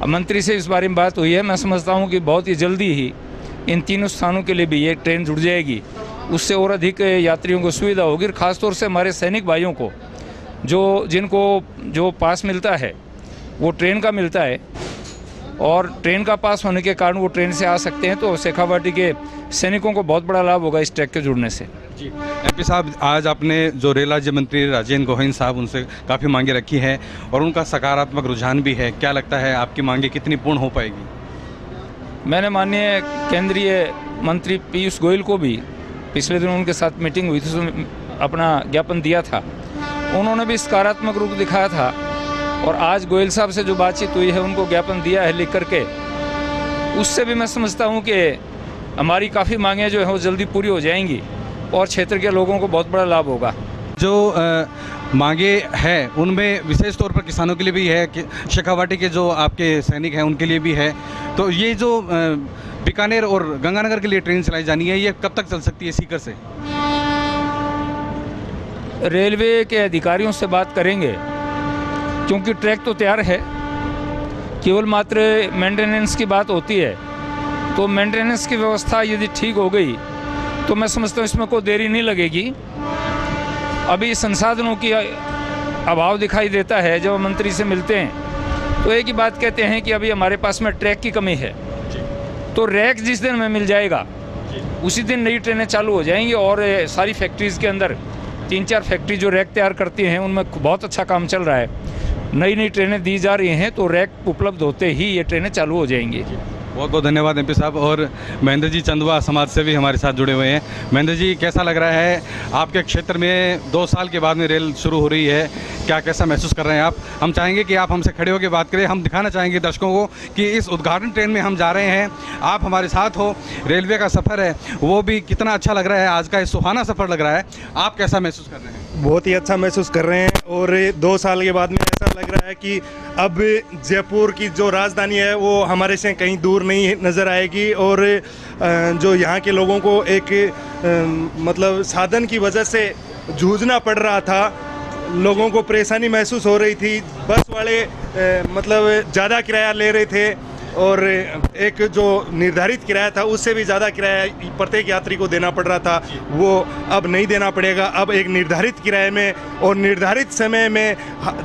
मंत्री से इस बारे में बात हुई है। मैं समझता हूँ कि बहुत ही जल्दी ही इन तीनों स्थानों के लिए भी ये ट्रेन जुड़ जाएगी, उससे और अधिक यात्रियों को सुविधा होगी। खासतौर से हमारे सैनिक भाइयों को जिनको जो पास मिलता है वो ट्रेन का मिलता है, और ट्रेन का पास होने के कारण वो ट्रेन से आ सकते हैं, तो शेखावाटी के सैनिकों को बहुत बड़ा लाभ होगा इस ट्रैक के जुड़ने से। जी एमपी साहब, आज आपने जो रेल राज्य मंत्री राजेंद्र गोहेन साहब, उनसे काफ़ी मांगे रखी हैं और उनका सकारात्मक रुझान भी है। क्या लगता है आपकी मांगे कितनी पूर्ण हो पाएगी? मैंने माननीय केंद्रीय मंत्री पीयूष गोयल को भी पिछले दिन उनके साथ मीटिंग हुई थी, उसमें अपना ज्ञापन दिया था। उन्होंने भी सकारात्मक रूप दिखाया था, और आज गोयल साहब से जो बातचीत हुई है उनको ज्ञापन दिया है लिख करके। उससे भी मैं समझता हूँ कि हमारी काफ़ी मांगें जो है वो जल्दी पूरी हो जाएंगी और क्षेत्र के लोगों को बहुत बड़ा लाभ होगा। जो मांगे हैं उनमें विशेष तौर पर किसानों के लिए भी है, कि शेखावाटी के जो आपके सैनिक हैं उनके लिए भी है। तो ये जो बीकानेर और गंगानगर के लिए ट्रेन चलाई जानी है, ये कब तक चल सकती है सीकर से? रेलवे के अधिकारियों से बात करेंगे, क्योंकि ट्रैक तो तैयार है, केवल मात्र मेंटेनेंस की बात होती है। तो मेंटेनेंस की व्यवस्था यदि ठीक हो गई तो मैं समझता हूँ इसमें कोई देरी नहीं लगेगी। अभी संसाधनों की अभाव दिखाई देता है। जब मंत्री से मिलते हैं तो एक ही बात कहते हैं कि अभी हमारे पास में ट्रैक की कमी है। तो रैक जिस दिन में मिल जाएगा उसी दिन नई ट्रेनें चालू हो जाएंगी, और सारी फैक्ट्रीज़ के अंदर 3-4 फैक्ट्री जो रैक तैयार करती हैं उनमें बहुत अच्छा काम चल रहा है। नई नई ट्रेनें दी जा रही हैं, तो रैक उपलब्ध होते ही ये ट्रेनें चालू हो जाएंगी। बहुत बहुत धन्यवाद एमपी साहब। और महेंद्र जी चंदवा समाज से भी हमारे साथ जुड़े हुए हैं। महेंद्र जी, कैसा लग रहा है आपके क्षेत्र में 2 साल के बाद में रेल शुरू हो रही है, क्या कैसा महसूस कर रहे हैं आप? हम चाहेंगे कि आप हमसे खड़े होकर बात करें। हम दिखाना चाहेंगे दर्शकों को कि इस उद्घाटन ट्रेन में हम जा रहे हैं, आप हमारे साथ हो। रेलवे का सफ़र है वो भी कितना अच्छा लग रहा है, आज का ये सुहाना सफ़र लग रहा है। आप कैसा महसूस कर रहे हैं? बहुत ही अच्छा महसूस कर रहे हैं, और 2 साल के बाद में ऐसा लग रहा है कि अब जयपुर की जो राजधानी है वो हमारे से कहीं दूर नहीं नज़र आएगी। और जो यहाँ के लोगों को एक मतलब साधन की वजह से जूझना पड़ रहा था, लोगों को परेशानी महसूस हो रही थी। बस वाले मतलब ज़्यादा किराया ले रहे थे, और एक जो निर्धारित किराया था उससे भी ज़्यादा किराया प्रत्येक यात्री को देना पड़ रहा था, वो अब नहीं देना पड़ेगा। अब एक निर्धारित किराए में और निर्धारित समय में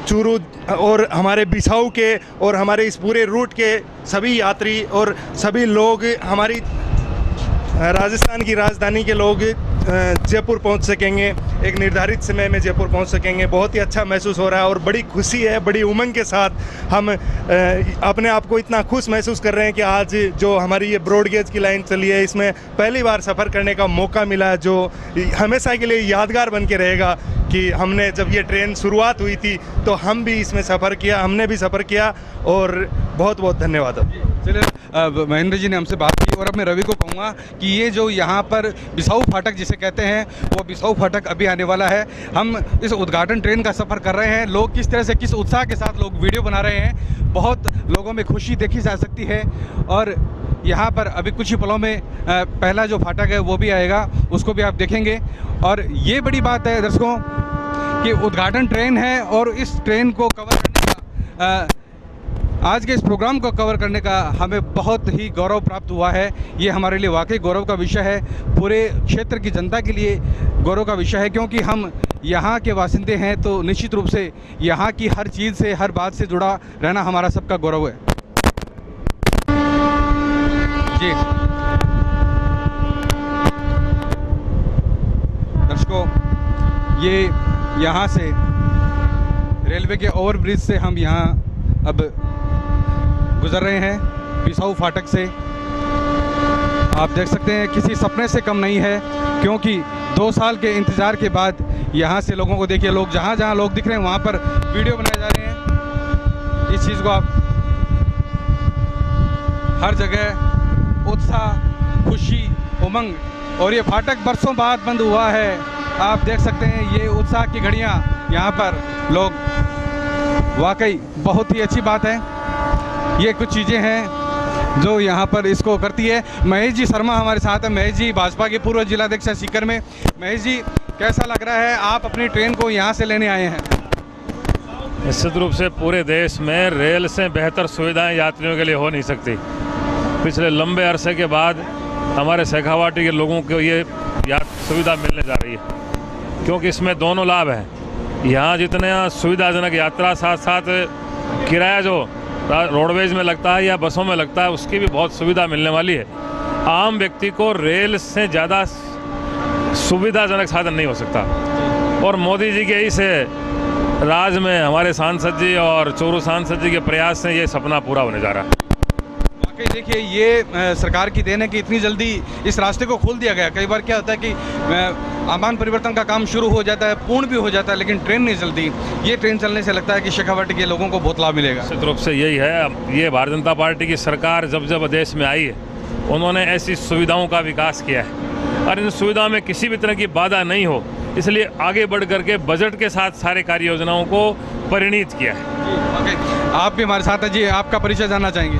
चूरू और हमारे बिसाऊ के और हमारे इस पूरे रूट के सभी यात्री और सभी लोग, हमारी राजस्थान की राजधानी के लोग जयपुर पहुंच सकेंगे, एक निर्धारित समय में जयपुर पहुंच सकेंगे। बहुत ही अच्छा महसूस हो रहा है और बड़ी खुशी है, बड़ी उमंग के साथ हम अपने आप को इतना खुश महसूस कर रहे हैं कि आज जो हमारी ये ब्रॉडगेज की लाइन चली है, इसमें पहली बार सफ़र करने का मौका मिला, जो हमेशा के लिए यादगार बन के रहेगा कि हमने जब ये ट्रेन शुरुआत हुई थी तो हम भी इसमें सफ़र किया, हमने भी सफ़र किया, और बहुत बहुत धन्यवाद। चलिए, महेंद्र जी ने हमसे बात की, और अब मैं रवि को कहूँगा कि ये जो यहाँ पर बिसाऊ फाटक जिसे कहते हैं, वो बिसाऊ फाटक अभी आने वाला है। हम इस उद्घाटन ट्रेन का सफ़र कर रहे हैं। लोग किस तरह से, किस उत्साह के साथ लोग वीडियो बना रहे हैं, बहुत लोगों में खुशी देखी जा सकती है। और यहाँ पर अभी कुछ ही पलों में पहला जो फाटक है वो भी आएगा, उसको भी आप देखेंगे। और ये बड़ी बात है दर्शकों कि उद्घाटन ट्रेन है, और इस ट्रेन को कवर करने का आज के इस प्रोग्राम को कवर करने का हमें बहुत ही गौरव प्राप्त हुआ है। ये हमारे लिए वाकई गौरव का विषय है, पूरे क्षेत्र की जनता के लिए गौरव का विषय है, क्योंकि हम यहाँ के वासिंदे हैं, तो निश्चित रूप से यहाँ की हर चीज़ से, हर बात से जुड़ा रहना हमारा सबका गौरव है। जी दर्शकों, ये यहाँ से रेलवे के ओवरब्रिज से हम यहाँ अब गुज़र रहे हैं, बिसाऊ फाटक से। आप देख सकते हैं किसी सपने से कम नहीं है, क्योंकि 2 साल के इंतज़ार के बाद यहाँ से लोगों को देखिए, लोग जहाँ जहाँ लोग दिख रहे हैं वहाँ पर वीडियो बनाए जा रहे हैं। इस चीज़ को आप हर जगह उत्साह, खुशी, उमंग, और ये फाटक बरसों बाद बंद हुआ है। आप देख सकते हैं ये उत्साह की घड़ियाँ यहाँ पर लोग, वाकई बहुत ही अच्छी बात है। ये कुछ चीज़ें हैं जो यहाँ पर इसको करती है। महेश जी शर्मा हमारे साथ है। महेश जी भाजपा के पूर्व जिलाध्यक्ष है सीकर में। महेश जी, कैसा लग रहा है, आप अपनी ट्रेन को यहाँ से लेने आए हैं? निश्चित रूप से पूरे देश में रेल से बेहतर सुविधाएं यात्रियों के लिए हो नहीं सकती। पिछले लंबे अरसे के बाद हमारे शेखावाटी के लोगों को ये सुविधा मिलने जा रही है, क्योंकि इसमें दोनों लाभ हैं। यहाँ जितने सुविधाजनक यात्रा, साथ साथ किराया जो रोडवेज में लगता है या बसों में लगता है, उसकी भी बहुत सुविधा मिलने वाली है। आम व्यक्ति को रेल से ज़्यादा सुविधाजनक साधन नहीं हो सकता, और मोदी जी के इस राज में हमारे सांसद जी और चूरू सांसद जी के प्रयास से ये सपना पूरा होने जा रहा है। वाकई देखिए, ये सरकार की देन है कि इतनी जल्दी इस रास्ते को खोल दिया गया। कई बार क्या होता है कि आमान परिवर्तन का काम शुरू हो जाता है, पूर्ण भी हो जाता है, लेकिन ट्रेन नहीं चलती। ये ट्रेन चलने से लगता है कि शेखावाटी के लोगों को बहुत लाभ मिलेगा। निश्चित रूप से यही है। ये भारतीय जनता पार्टी की सरकार जब जब देश में आई है, उन्होंने ऐसी सुविधाओं का विकास किया है, और इन सुविधाओं में किसी भी तरह की बाधा नहीं हो, इसलिए आगे बढ़ करके बजट के साथ सारे कार्य योजनाओं को परिणीत किया है। आप भी हमारे साथ हैं जी, आपका परिचय जानना चाहेंगे?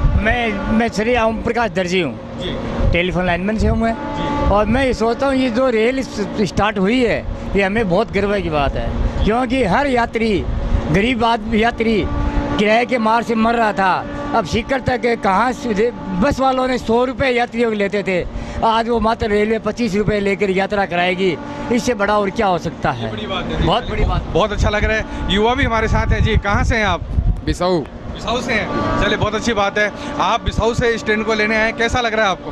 मैं श्री ओम प्रकाश दर्जी हूँ, टेलीफोन लाइनमैन से हूँ मैं। और मैं ये सोचता हूँ ये जो रेल स्टार्ट हुई है, ये हमें बहुत गर्व की बात है, क्योंकि हर यात्री, गरीब यात्री किराए के मार से मर रहा था। अब सीकर तक कहाँ बस वालों ने 100 रुपये यात्रियों को लेते थे, आज वो मात्र रेलवे 25 रुपये लेकर यात्रा कराएगी। इससे बड़ा और क्या हो सकता है? बहुत बड़ी बात। बहुत अच्छा लग रहा है। युवा भी हमारे साथ है जी। कहाँ से हैं आप? बिसाऊ। बिसाऊ से हैं, चलिए बहुत अच्छी बात है। आप बिसाऊ से इस ट्रेन को लेने आए, कैसा लग रहा है आपको?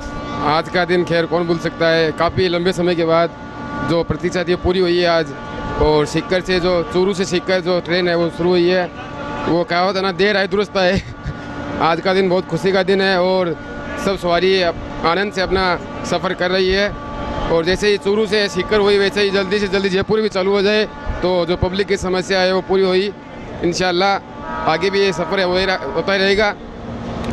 आज का दिन खैर कौन भूल सकता है। काफ़ी लंबे समय के बाद जो प्रतीक्षा थी पूरी हुई है आज, और सीकर से जो चूरू से सीकर जो ट्रेन है वो शुरू हुई है। वो क्या होता है ना, देर आए दुरुस्त आए। आज का दिन बहुत खुशी का दिन है, और सब सवारी आनंद से अपना सफ़र कर रही है। और जैसे ही चूरू से सीकर हुई, वैसे ही जल्दी से जल्दी जयपुर भी चालू हो जाए, तो जो पब्लिक की समस्या है वो पूरी हुई। इंशाल्लाह आगे भी ये सफ़र होता ही रहेगा,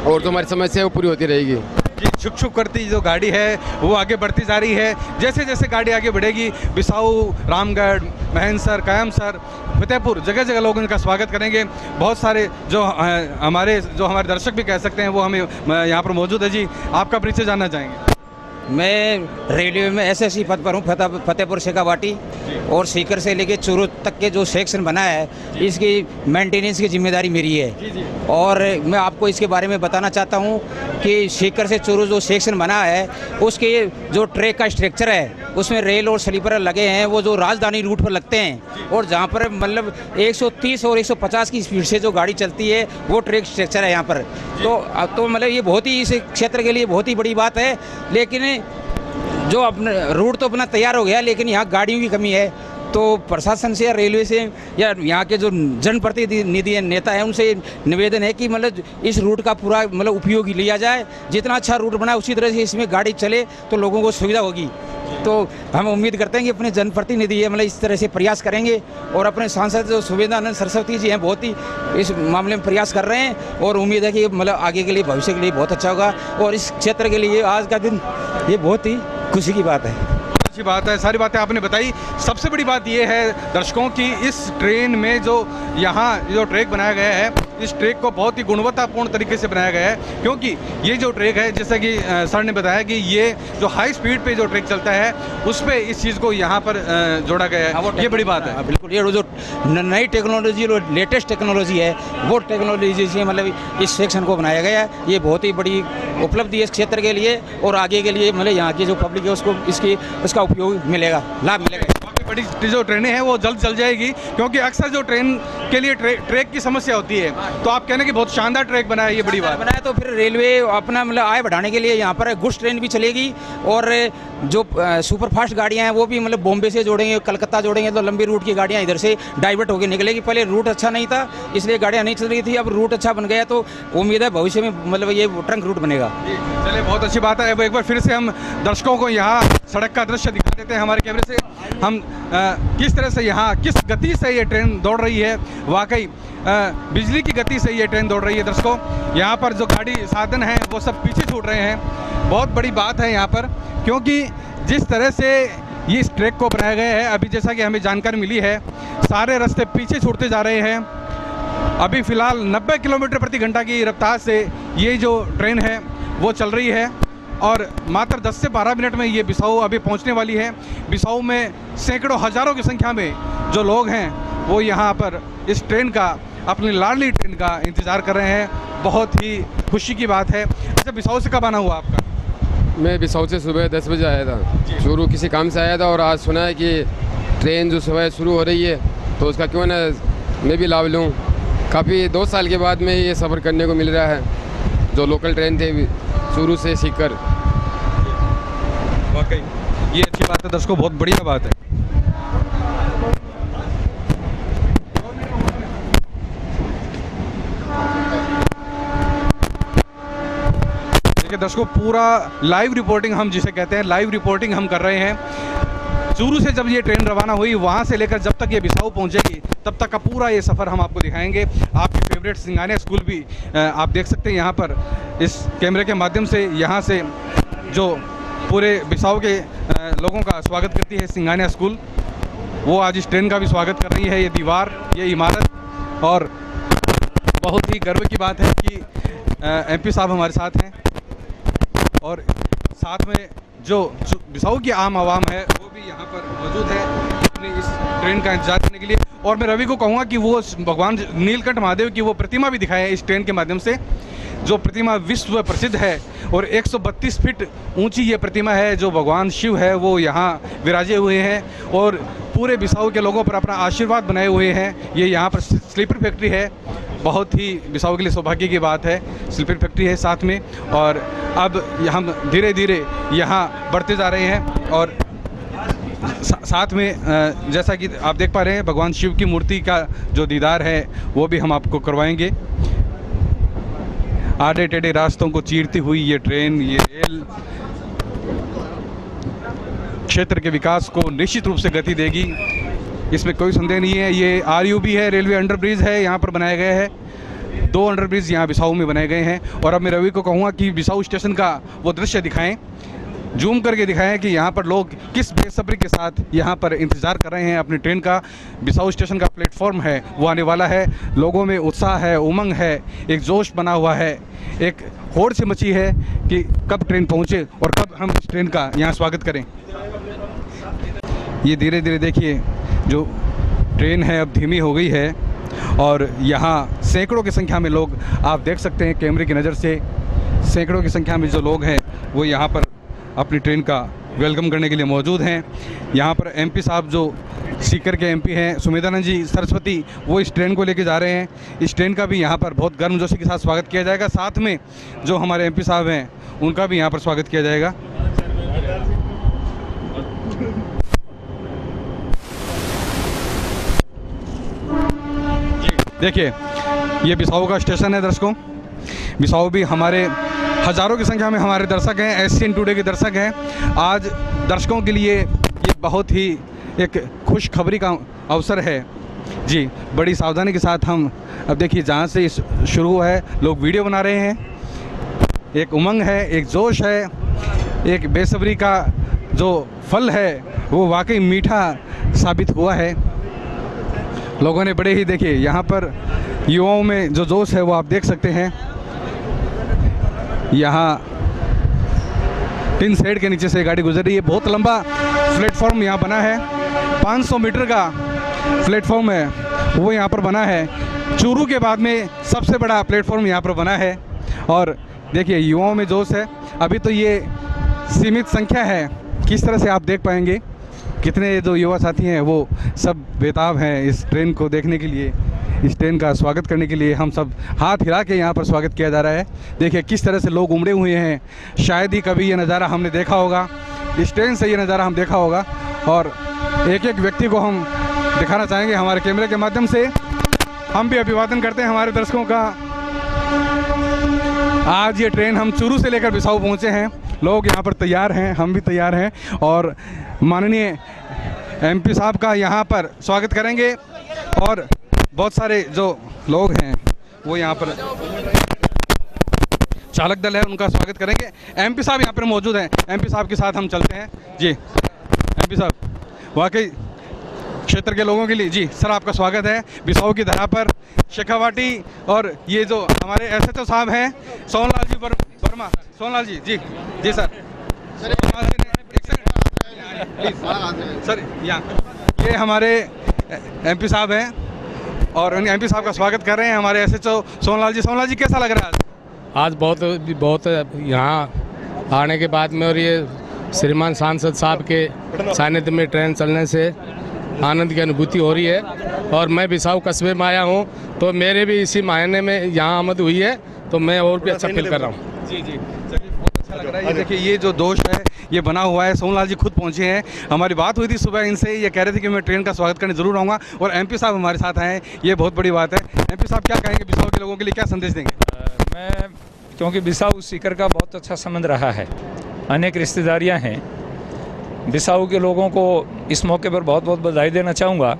और जो हमारी समस्या है वो पूरी होती रहेगी। जी, छुक छुक करती जो गाड़ी है वो आगे बढ़ती जा रही है। जैसे जैसे गाड़ी आगे बढ़ेगी, बिसाऊ, रामगढ़, महेंद्र, कायमसर, फतेहपुर, जगह जगह लोग इनका स्वागत करेंगे। बहुत सारे जो हमारे दर्शक भी कह सकते हैं वो हमें यहाँ पर मौजूद है जी। आपका परिचय जानना चाहेंगे? मैं रेलवे में एसएससी पद पर हूँ, फतेहपुर शेखावाटी, और सीकर से लेके चूरू तक के जो सेक्शन बना है, इसकी मेंटेनेंस की जिम्मेदारी मेरी है। और मैं आपको इसके बारे में बताना चाहता हूँ कि सीकर से चूरू जो सेक्शन बना है, उसके जो ट्रैक का स्ट्रक्चर है, उसमें रेल और स्लीपर लगे हैं, वो जो राजधानी रूट पर लगते हैं, और जहाँ पर मतलब 130 और 150 की स्पीड से जो गाड़ी चलती है, वो ट्रैक स्ट्रक्चर है यहाँ पर। तो मतलब ये बहुत ही इस क्षेत्र के लिए बहुत ही बड़ी बात है। लेकिन जो अपना रूट तो अपना तैयार हो गया, लेकिन यहाँ गाड़ियों की कमी है। तो प्रशासन से या रेलवे से या यहाँ के जो जनप्रतिनिधि नेता हैं, उनसे निवेदन है कि मतलब इस रूट का पूरा मतलब उपयोग लिया जाए। जितना अच्छा रूट बना है उसी तरह से इसमें गाड़ी चले तो लोगों को सुविधा होगी। तो हम उम्मीद करते हैं कि अपने जनप्रतिनिधि मतलब इस तरह से प्रयास करेंगे, और अपने सांसद जो सुवेंद्रानंद सरस्वती जी हैं बहुत ही इस मामले में प्रयास कर रहे हैं, और उम्मीद है कि मतलब आगे के लिए, भविष्य के लिए बहुत अच्छा होगा। और इस क्षेत्र के लिए आज का दिन ये बहुत ही खुशी की बात है। अच्छी बात है, सारी बातें आपने बताई। सबसे बड़ी बात ये है दर्शकों की, इस ट्रेन में जो यहाँ जो ट्रैक बनाया गया है, इस ट्रैक को बहुत ही गुणवत्तापूर्ण तरीके से बनाया गया है, क्योंकि ये जो ट्रैक है, जैसा कि सर ने बताया कि ये जो हाई स्पीड पे जो ट्रैक चलता है, उस पर इस चीज़ को यहाँ पर जोड़ा गया है। ये बड़ी बात है। बिल्कुल, ये जो नई टेक्नोलॉजी, जो लेटेस्ट टेक्नोलॉजी है, वो टेक्नोलॉजी से मतलब इस सेक्शन को बनाया गया है। ये बहुत ही बड़ी उपलब्धि है इस क्षेत्र के लिए, और आगे के लिए मतलब यहाँ की जो पब्लिक है उसको इसका उपयोग मिलेगा, लाभ मिलेगा। बड़ी जो ट्रेनें हैं वो जल्द चल जाएगी, क्योंकि अक्सर जो ट्रेन के लिए ट्रैक की समस्या होती है। तो आप कहने की बहुत शानदार ट्रैक बनाया, ये बड़ी बात बनाया। तो फिर रेलवे अपना मतलब आय बढ़ाने के लिए यहाँ पर गुड्स ट्रेन भी चलेगी, और जो सुपर फास्ट गाड़ियाँ हैं वो भी मतलब बॉम्बे से जोड़ेंगे, कलकत्ता जोड़ेंगे, तो लंबी रूट की गाड़ियाँ इधर से डाइवर्ट होकर निकलेगी। पहले रूट अच्छा नहीं था इसलिए गाड़ियाँ नहीं चल रही थी, अब रूट अच्छा बन गया, तो उम्मीद है भविष्य में मतलब ये ट्रंक रूट बनेगा। चलिए, बहुत अच्छी बात है। अब एक बार फिर से हम दर्शकों को यहाँ सड़क का दृश्य दिखा देते हैं हमारे कैमरे से। हम किस तरह से यहाँ किस गति से ये ट्रेन दौड़ रही है। वाकई बिजली की गति से ये ट्रेन दौड़ रही है। दर्शकों, यहाँ पर जो गाड़ी साधन हैं वो सब पीछे छूट रहे हैं। बहुत बड़ी बात है यहाँ पर, क्योंकि जिस तरह से ये इस ट्रैक को बनाया गया है, अभी जैसा कि हमें जानकारी मिली है, सारे रास्ते पीछे छूटते जा रहे हैं। अभी फ़िलहाल 90 किलोमीटर प्रति घंटा की रफ्तार से ये जो ट्रेन है वो चल रही है, और मात्र 10 से 12 मिनट में ये बिसाऊ अभी पहुंचने वाली है। बिसाऊ में सैकड़ों हज़ारों की संख्या में जो लोग हैं वो यहाँ पर इस ट्रेन का, अपनी लाडली ट्रेन का इंतज़ार कर रहे हैं। बहुत ही खुशी की बात है। अच्छा, बिसाऊ से कब आना हुआ आपका? मैं बिसाऊ से सुबह 10 बजे आया था, शुरू किसी काम से आया था, और आज सुना है कि ट्रेन जो सुबह शुरू हो रही है, तो उसका क्यों ना मैं भी लाभ लूँ। काफ़ी 2 साल के बाद में ये सफ़र करने को मिल रहा है, जो लोकल ट्रेन थे चूरू से सीकर। वाकई ये अच्छी बात है दर्शकों, बहुत बढ़िया बात है। देखिए दर्शकों, पूरा लाइव रिपोर्टिंग हम जिसे कहते हैं, लाइव रिपोर्टिंग हम कर रहे हैं। चूरू से जब ये ट्रेन रवाना हुई, वहाँ से लेकर जब तक ये बिसाऊ पहुँचेगी तब तक का पूरा ये सफ़र हम आपको दिखाएंगे। आपकी फेवरेट सिंगानिया स्कूल भी आप देख सकते हैं यहाँ पर इस कैमरे के माध्यम से। यहाँ से जो पूरे बिसाऊ के लोगों का स्वागत करती है सिंगानिया स्कूल, वो आज इस ट्रेन का भी स्वागत कर रही है। ये दीवार, ये इमारत, और बहुत ही गर्व की बात है कि MP साहब हमारे साथ हैं, और साथ में जो बिसाऊ की आम आवाम है वो भी यहाँ पर मौजूद है अपनी इस ट्रेन का इंतजार करने के लिए। और मैं रवि को कहूँगा कि वो भगवान नीलकंठ महादेव की वो प्रतिमा भी दिखाए इस ट्रेन के माध्यम से, जो प्रतिमा विश्व प्रसिद्ध है, और 132 फीट ऊंची ये प्रतिमा है। जो भगवान शिव है वो यहाँ विराजे हुए हैं, और पूरे बिसाऊ के लोगों पर अपना आशीर्वाद बनाए हुए हैं। ये यहाँ पर स्लीपर फैक्ट्री है, बहुत ही बिसाऊ के लिए सौभाग्य की बात है, स्लीपर फैक्ट्री है साथ में। और अब हम धीरे धीरे यहाँ बढ़ते जा रहे हैं, और साथ में जैसा कि आप देख पा रहे हैं, भगवान शिव की मूर्ति का जो दीदार है वो भी हम आपको करवाएंगे। आड़े टेढ़े रास्तों को चीरती हुई ये ट्रेन, ये रेल क्षेत्र के विकास को निश्चित रूप से गति देगी, इसमें कोई संदेह नहीं है। ये RUB है, रेलवे अंडरब्रिज है, यहाँ पर बनाया गया है। 2 अंडरब्रिज यहाँ बिसाऊ में बनाए गए हैं। और अब मैं रवि को कहूँगा कि बिसाऊ स्टेशन का वो दृश्य दिखाएं, जूम करके दिखाएं कि यहाँ पर लोग किस बेसब्री के साथ यहाँ पर इंतज़ार कर रहे हैं अपनी ट्रेन का। बिसाऊ स्टेशन का प्लेटफॉर्म है वो आने वाला है, लोगों में उत्साह है, उमंग है, एक जोश बना हुआ है, एक होड़ से मची है कि कब ट्रेन पहुँचे और कब हम इस ट्रेन का यहाँ स्वागत करें। ये धीरे धीरे देखिए जो ट्रेन है अब धीमी हो गई है, और यहाँ सैकड़ों की संख्या में लोग आप देख सकते हैं कैमरे की नज़र से, सैकड़ों की संख्या में जो लोग हैं वो यहाँ पर अपनी ट्रेन का वेलकम करने के लिए मौजूद हैं। यहाँ पर MP साहब जो सीकर के MP हैं, सुमेधानंद जी सरस्वती, वो इस ट्रेन को लेके जा रहे हैं। इस ट्रेन का भी यहाँ पर बहुत गर्मजोशी के साथ स्वागत किया जाएगा। साथ में जो हमारे MP साहब हैं उनका भी यहाँ पर स्वागत किया जाएगा। देखिए ये बिसाऊ का स्टेशन है दर्शकों। बिसाऊ भी हमारे हज़ारों की संख्या में हमारे दर्शक हैं, SCN टुडे के दर्शक हैं। आज दर्शकों के लिए ये बहुत ही एक खुशखबरी का अवसर है जी। बड़ी सावधानी के साथ हम अब देखिए जहाँ से शुरू हुआ है, लोग वीडियो बना रहे हैं। एक उमंग है, एक जोश है, एक बेसब्री का जो फल है वो वाकई मीठा साबित हुआ है। लोगों ने बड़े ही देखिए यहाँ पर युवाओं में जो जोश है वो आप देख सकते हैं। यहाँ टिन शेड के नीचे से गाड़ी गुजर रही है। बहुत लंबा प्लेटफॉर्म यहाँ बना है, 500 मीटर का प्लेटफॉर्म है वो यहाँ पर बना है। चूरू के बाद में सबसे बड़ा प्लेटफॉर्म यहाँ पर बना है। और देखिए युवाओं में जोश है। अभी तो ये सीमित संख्या है, किस तरह से आप देख पाएंगे कितने जो युवा साथी हैं वो सब बेताब हैं इस ट्रेन को देखने के लिए, इस ट्रेन का स्वागत करने के लिए। हम सब हाथ हिला के यहाँ पर स्वागत किया जा रहा है। देखिए किस तरह से लोग उमड़े हुए हैं। शायद ही कभी ये नज़ारा हमने देखा होगा, इस ट्रेन से ये नज़ारा हम देखा होगा। और एक एक व्यक्ति को हम दिखाना चाहेंगे हमारे कैमरे के माध्यम से। हम भी अभिवादन करते हैं हमारे दर्शकों का। आज ये ट्रेन हम चूरू से लेकर बिसाऊ पहुँचे हैं। लोग यहाँ पर तैयार हैं, हम भी तैयार हैं और माननीय MP साहब का यहाँ पर स्वागत करेंगे। और बहुत सारे जो लोग हैं वो यहाँ पर चालक दल है, उनका स्वागत करेंगे। MP साहब यहाँ पर मौजूद हैं, MP साहब के साथ हम चलते हैं। जी MP साहब, वाकई क्षेत्र के लोगों के लिए जी सर आपका स्वागत है बिसाऊ की धरा पर, शेखावाटी। और ये जो हमारे SHO साहब हैं सोनलाल जी वर्मा, सोनलाल जी जी जी सर सर यहाँ ये हमारे MP साहब हैं और उन MP साहब का स्वागत कर रहे हैं हमारे SHO सोनलाल जी। सोनलाल जी कैसा लग रहा है आज? बहुत यहाँ आने के बाद में और ये श्रीमान सांसद साहब के सानिध्य में ट्रेन चलने से आनंद की अनुभूति हो रही है। और मैं बिसाऊ कस्बे में आया हूँ तो मेरे भी इसी महीने में यहाँ आमद हुई है, तो मैं और भी अच्छा फील कर रहा हूँ। जी जी चलिए बहुत अच्छा लग रहा है। ये देखिए ये जो दोष है ये बना हुआ है। सोनलाल जी खुद पहुँचे हैं, हमारी बात हुई थी सुबह इनसे, ये कह रहे थे कि मैं ट्रेन का स्वागत करने ज़रूर आऊँगा। और MP साहब हमारे साथ आए हैं, ये बहुत बड़ी बात है। MP साहब क्या कहेंगे बिसाऊ के लोगों के लिए, क्या संदेश देंगे? मैं क्योंकि बिसाऊ सीकर का बहुत अच्छा संबंध रहा है, अनेक रिश्तेदारियाँ हैं, बिसाऊ के लोगों को इस मौके पर बहुत बहुत बधाई देना चाहूँगा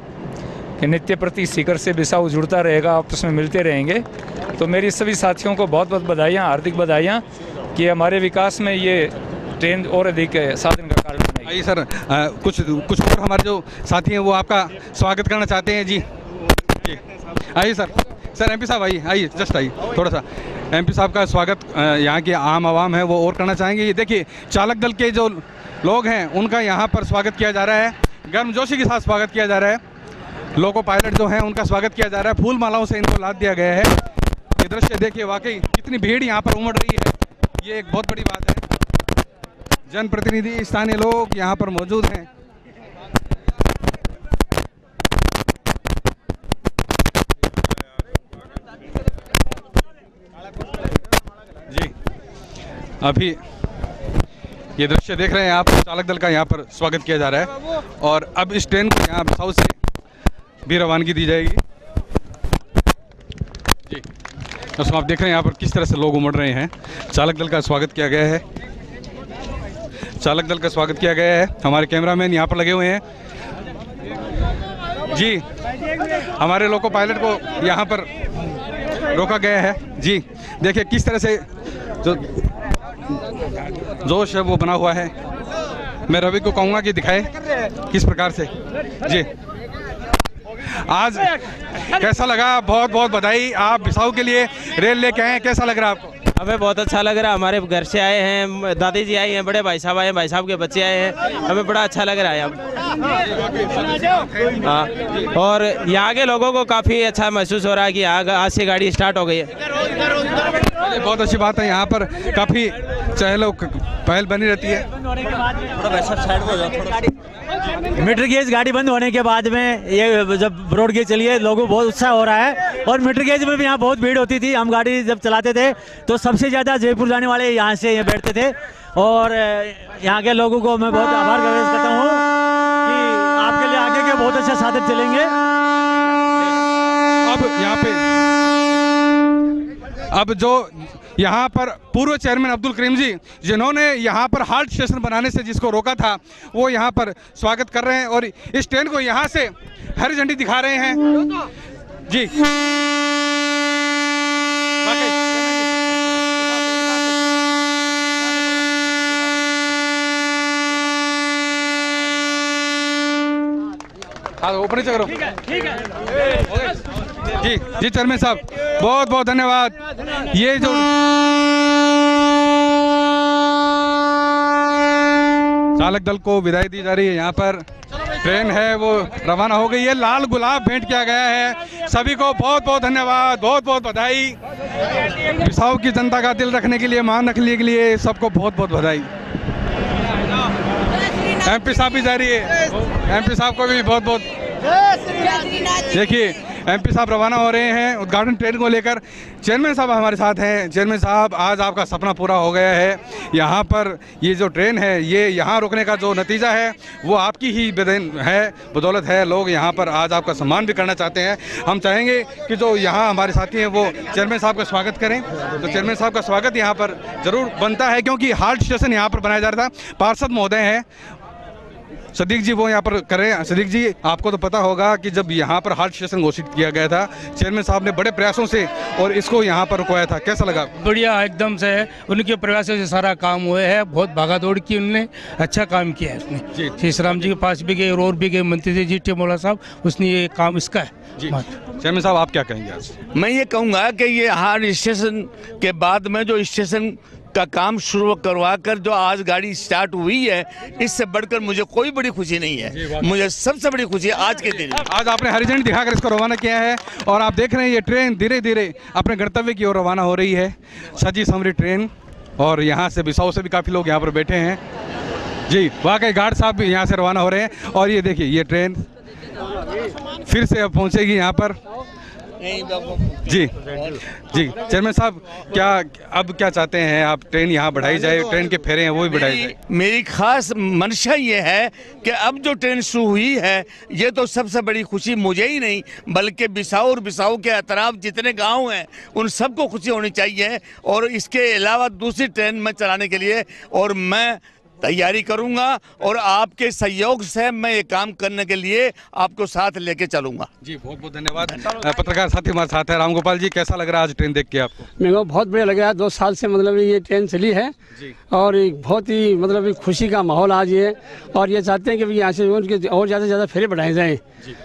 कि नित्य प्रति सीकर से बिसाऊ जुड़ता रहेगा, आपस में मिलते रहेंगे। तो मेरी सभी साथियों को बहुत बहुत बधाइयाँ, हार्दिक बधाइयाँ कि हमारे विकास में ये ट्रेन और अधिक साधन का कारण बनेगी। आइए सर, कुछ और हमारे जो साथी हैं वो आपका स्वागत करना चाहते हैं। जी जी आइए सर MP साहब आइए जस्ट आइए थोड़ा सा। MP साहब का स्वागत यहाँ के आम आवाम है वो और करना चाहेंगे। ये देखिए चालक दल के जो लोग हैं उनका यहाँ पर स्वागत किया जा रहा है, गर्मजोशी के साथ स्वागत किया जा रहा है। लोको पायलट जो हैं उनका स्वागत किया जा रहा है, फूल मालाओं से इनको लाद दिया गया है। ये दृश्य देखिए, वाकई कितनी भीड़ यहाँ पर उमड़ रही है, ये एक बहुत बड़ी बात है। जनप्रतिनिधि, स्थानीय लोग यहाँ पर मौजूद हैं। जी अभी ये दृश्य देख रहे हैं आप, चालक दल का यहाँ पर स्वागत किया जा रहा है। और अब इस ट्रेन को यहाँ बिसाऊ से भी रवानगी दी जाएगी। जी दोस्तों आप देख रहे हैं यहाँ पर किस तरह से लोग उमड़ रहे हैं। चालक दल का स्वागत किया गया है, चालक दल का स्वागत किया गया है। हमारे कैमरामैन यहाँ पर लगे हुए हैं। जी हमारे लोको पायलट को यहाँ पर रोका गया है। जी देखिए किस तरह से जो जोश है वो बना हुआ है। मैं रवि को कहूँगा कि दिखाए किस प्रकार से। जी आज कैसा लगा? बहुत बहुत बधाई, आप बिसाऊ के लिए रेल लेके आए हैं, कैसा लग रहा है आपको? हमें बहुत अच्छा लग रहा है। हमारे घर से आए हैं, दादी जी आई हैं, बड़े भाई साहब आए हैं, भाई साहब के बच्चे आए हैं, हमें बड़ा अच्छा लग रहा है अब। हाँ, और यहाँ के लोगों को काफ़ी अच्छा महसूस हो रहा है कि यहाँ आज से गाड़ी स्टार्ट हो गई है। बहुत अच्छी बात है, यहाँ पर काफ़ी चहल पहल बनी रहती है। मीटर गेज गाड़ी बंद होने के बाद में ये जब ब्रॉड गेज चली है, लोगों को बहुत उत्साह हो रहा है। और मीटर गेज में भी यहाँ बहुत भीड़ होती थी। हम गाड़ी जब चलाते थे तो सबसे ज़्यादा जयपुर जाने वाले यहाँ से बैठते थे। और यहाँ के लोगों को मैं बहुत आभार व्यक्त करता हूँ कि आपके लिए आगे के बहुत अच्छे साधन चलेंगे। अब यहाँ पे जो यहाँ पर पूर्व चेयरमैन अब्दुल करीम जी, जिन्होंने यहाँ पर हाल्ट स्टेशन बनाने से जिसको रोका था, वो यहाँ पर स्वागत कर रहे हैं और इस ट्रेन को यहाँ से हरी झंडी दिखा रहे हैं। जी हाँ ऊपर नीचे करो। ठीक है जी जी चेयरमैन साहब बहुत बहुत धन्यवाद। ये जो चालक दल को विदाई दी जा रही है, यहाँ पर ट्रेन है वो रवाना हो गई है। लाल गुलाब भेंट किया गया है। सभी को बहुत बहुत धन्यवाद, बहुत बहुत बधाई। बिसाऊ की जनता का दिल रखने के लिए, मान रखने के लिए सबको बहुत बहुत बधाई। एमपी साहब भी जा रही है, एमपी साहब को भी बहुत बहुत देखिए एमपी साहब रवाना हो रहे हैं उद्घाटन ट्रेन को लेकर। चेयरमैन साहब हमारे साथ हैं। चेयरमैन साहब, आज आपका सपना पूरा हो गया है। यहाँ पर ये जो ट्रेन है, ये यहाँ रुकने का जो नतीजा है वो आपकी ही बदौलत है। लोग यहाँ पर आज आपका सम्मान भी करना चाहते हैं। हम चाहेंगे कि जो यहाँ हमारे साथी हैं वो चेयरमैन साहब का स्वागत करें। तो चेयरमैन साहब का स्वागत यहाँ पर ज़रूर बनता है, क्योंकि हाल्ट स्टेशन यहाँ पर बनाया जा रहा था। पार्षद महोदय हैं सदीक जी, वो यहाँ पर करें। सदीक जी, आपको तो पता होगा कि जब यहाँ पर हाल्ट स्टेशन घोषित किया गया था, चेयरमैन साहब ने बड़े प्रयासों से और इसको यहाँ पर रुकवाया था, कैसा लगा? बढ़िया, एकदम से उनके प्रयासों से सारा काम हुआ है। बहुत भागा दौड़ की, उन्होंने अच्छा काम किया है उसने। शीशराम जी के पास भी गए और भी गए मंत्री थे जी टी मौला साहब, उसने ये काम इसका है जी। चेयरमैन साहब, आप क्या कहेंगे आज? मैं ये कहूँगा कि ये हाल्ट स्टेशन के बाद में जो स्टेशन का काम शुरू करवा कर जो आज गाड़ी स्टार्ट हुई है, इससे बढ़कर मुझे कोई बड़ी खुशी नहीं है। मुझे सबसे बड़ी खुशी आज के दिन, आज आपने हरी झंडी दिखाकर इसको रवाना किया है और आप देख रहे हैं ये ट्रेन धीरे धीरे अपने गंतव्य की ओर रवाना हो रही है। सजी संवरी ट्रेन, और यहाँ से बिसाऊ से भी काफ़ी लोग यहाँ पर बैठे हैं जी। वाकई गार्ड साहब भी यहाँ से रवाना हो रहे हैं। और ये देखिए ये ट्रेन फिर से अब पहुँचेगी यहाँ पर जी। जी चेयरमैन साहब, अब क्या चाहते हैं आप? ट्रेन यहाँ बढ़ाई जाए, ट्रेन के फेरे हैं वो भी बढ़ाई जाए। मेरी खास मंशा ये है कि अब जो ट्रेन शुरू हुई है, ये तो सबसे बड़ी खुशी मुझे ही नहीं बल्कि बिसाऊ और बिसाऊ के अतराफ जितने गांव हैं उन सबको खुशी होनी चाहिए। और इसके अलावा दूसरी ट्रेन में चलाने के लिए और मैं तैयारी करूंगा और आपके सहयोग से मैं ये काम करने के लिए आपको साथ लेके चलूंगा जी। बहुत बहुत धन्यवाद। पत्रकार साथी हमारे साथ है। रामगोपाल जी, कैसा लग रहा है आज ट्रेन देख के आपको? मेरे को बहुत बढ़िया लग रहा है। 2 साल से मतलब ये ट्रेन चली है और एक बहुत ही मतलब खुशी का माहौल आज ये, और ये चाहते हैं कि यहाँ से उनके और ज़्यादा से ज़्यादा फेरे बढ़ाए जाएँ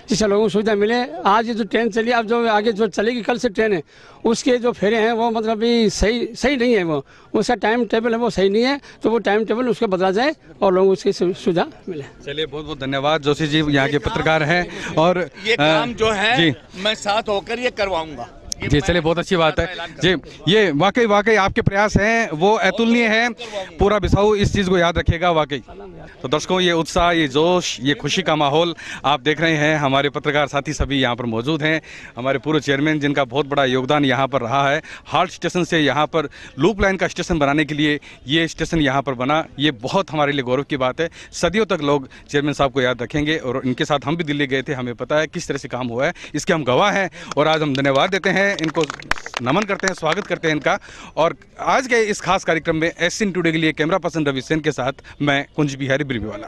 जिससे लोगों को सुविधा मिले। आज ये जो ट्रेन चली, अब जो आगे जो चलेगी कल से ट्रेन है, उसके जो फेरे हैं वो मतलब भी सही नहीं है, वो उसका टाइम टेबल है वो सही नहीं है, तो वो टाइम टेबल उसको बदला जाए और लोगों को उसकी सुविधा मिले। चलिए, बहुत बहुत धन्यवाद। जोशी जी यहाँ के पत्रकार हैं और ये काम जो है मैं साथ होकर ये करवाऊंगा जी। चलिए, बहुत अच्छी बात है जी। ये वाकई आपके प्रयास हैं वो अतुलनीय हैं। पूरा बिसाऊ इस चीज़ को याद रखेगा वाकई। तो दर्शकों, ये उत्साह, ये जोश, ये खुशी का माहौल आप देख रहे हैं। हमारे पत्रकार साथी सभी यहाँ पर मौजूद हैं। हमारे पूर्व चेयरमैन जिनका बहुत बड़ा योगदान यहाँ पर रहा है। हाल्ट स्टेशन से यहाँ पर लूप लाइन का स्टेशन बनाने के लिए ये स्टेशन यहाँ पर बना, ये बहुत हमारे लिए गौरव की बात है। सदियों तक लोग चेयरमैन साहब को याद रखेंगे और इनके साथ हम भी दिल्ली गए थे, हमें पता है किस तरह से काम हुआ है, इसके हम गवाह हैं। और आज हम धन्यवाद देते हैं, इनको नमन करते हैं, स्वागत करते हैं इनका। और आज के इस खास कार्यक्रम में SN टुडे के लिए कैमरा पर्सन रवि सेन के साथ मैं कुंज बिहारी बिरबीवाला।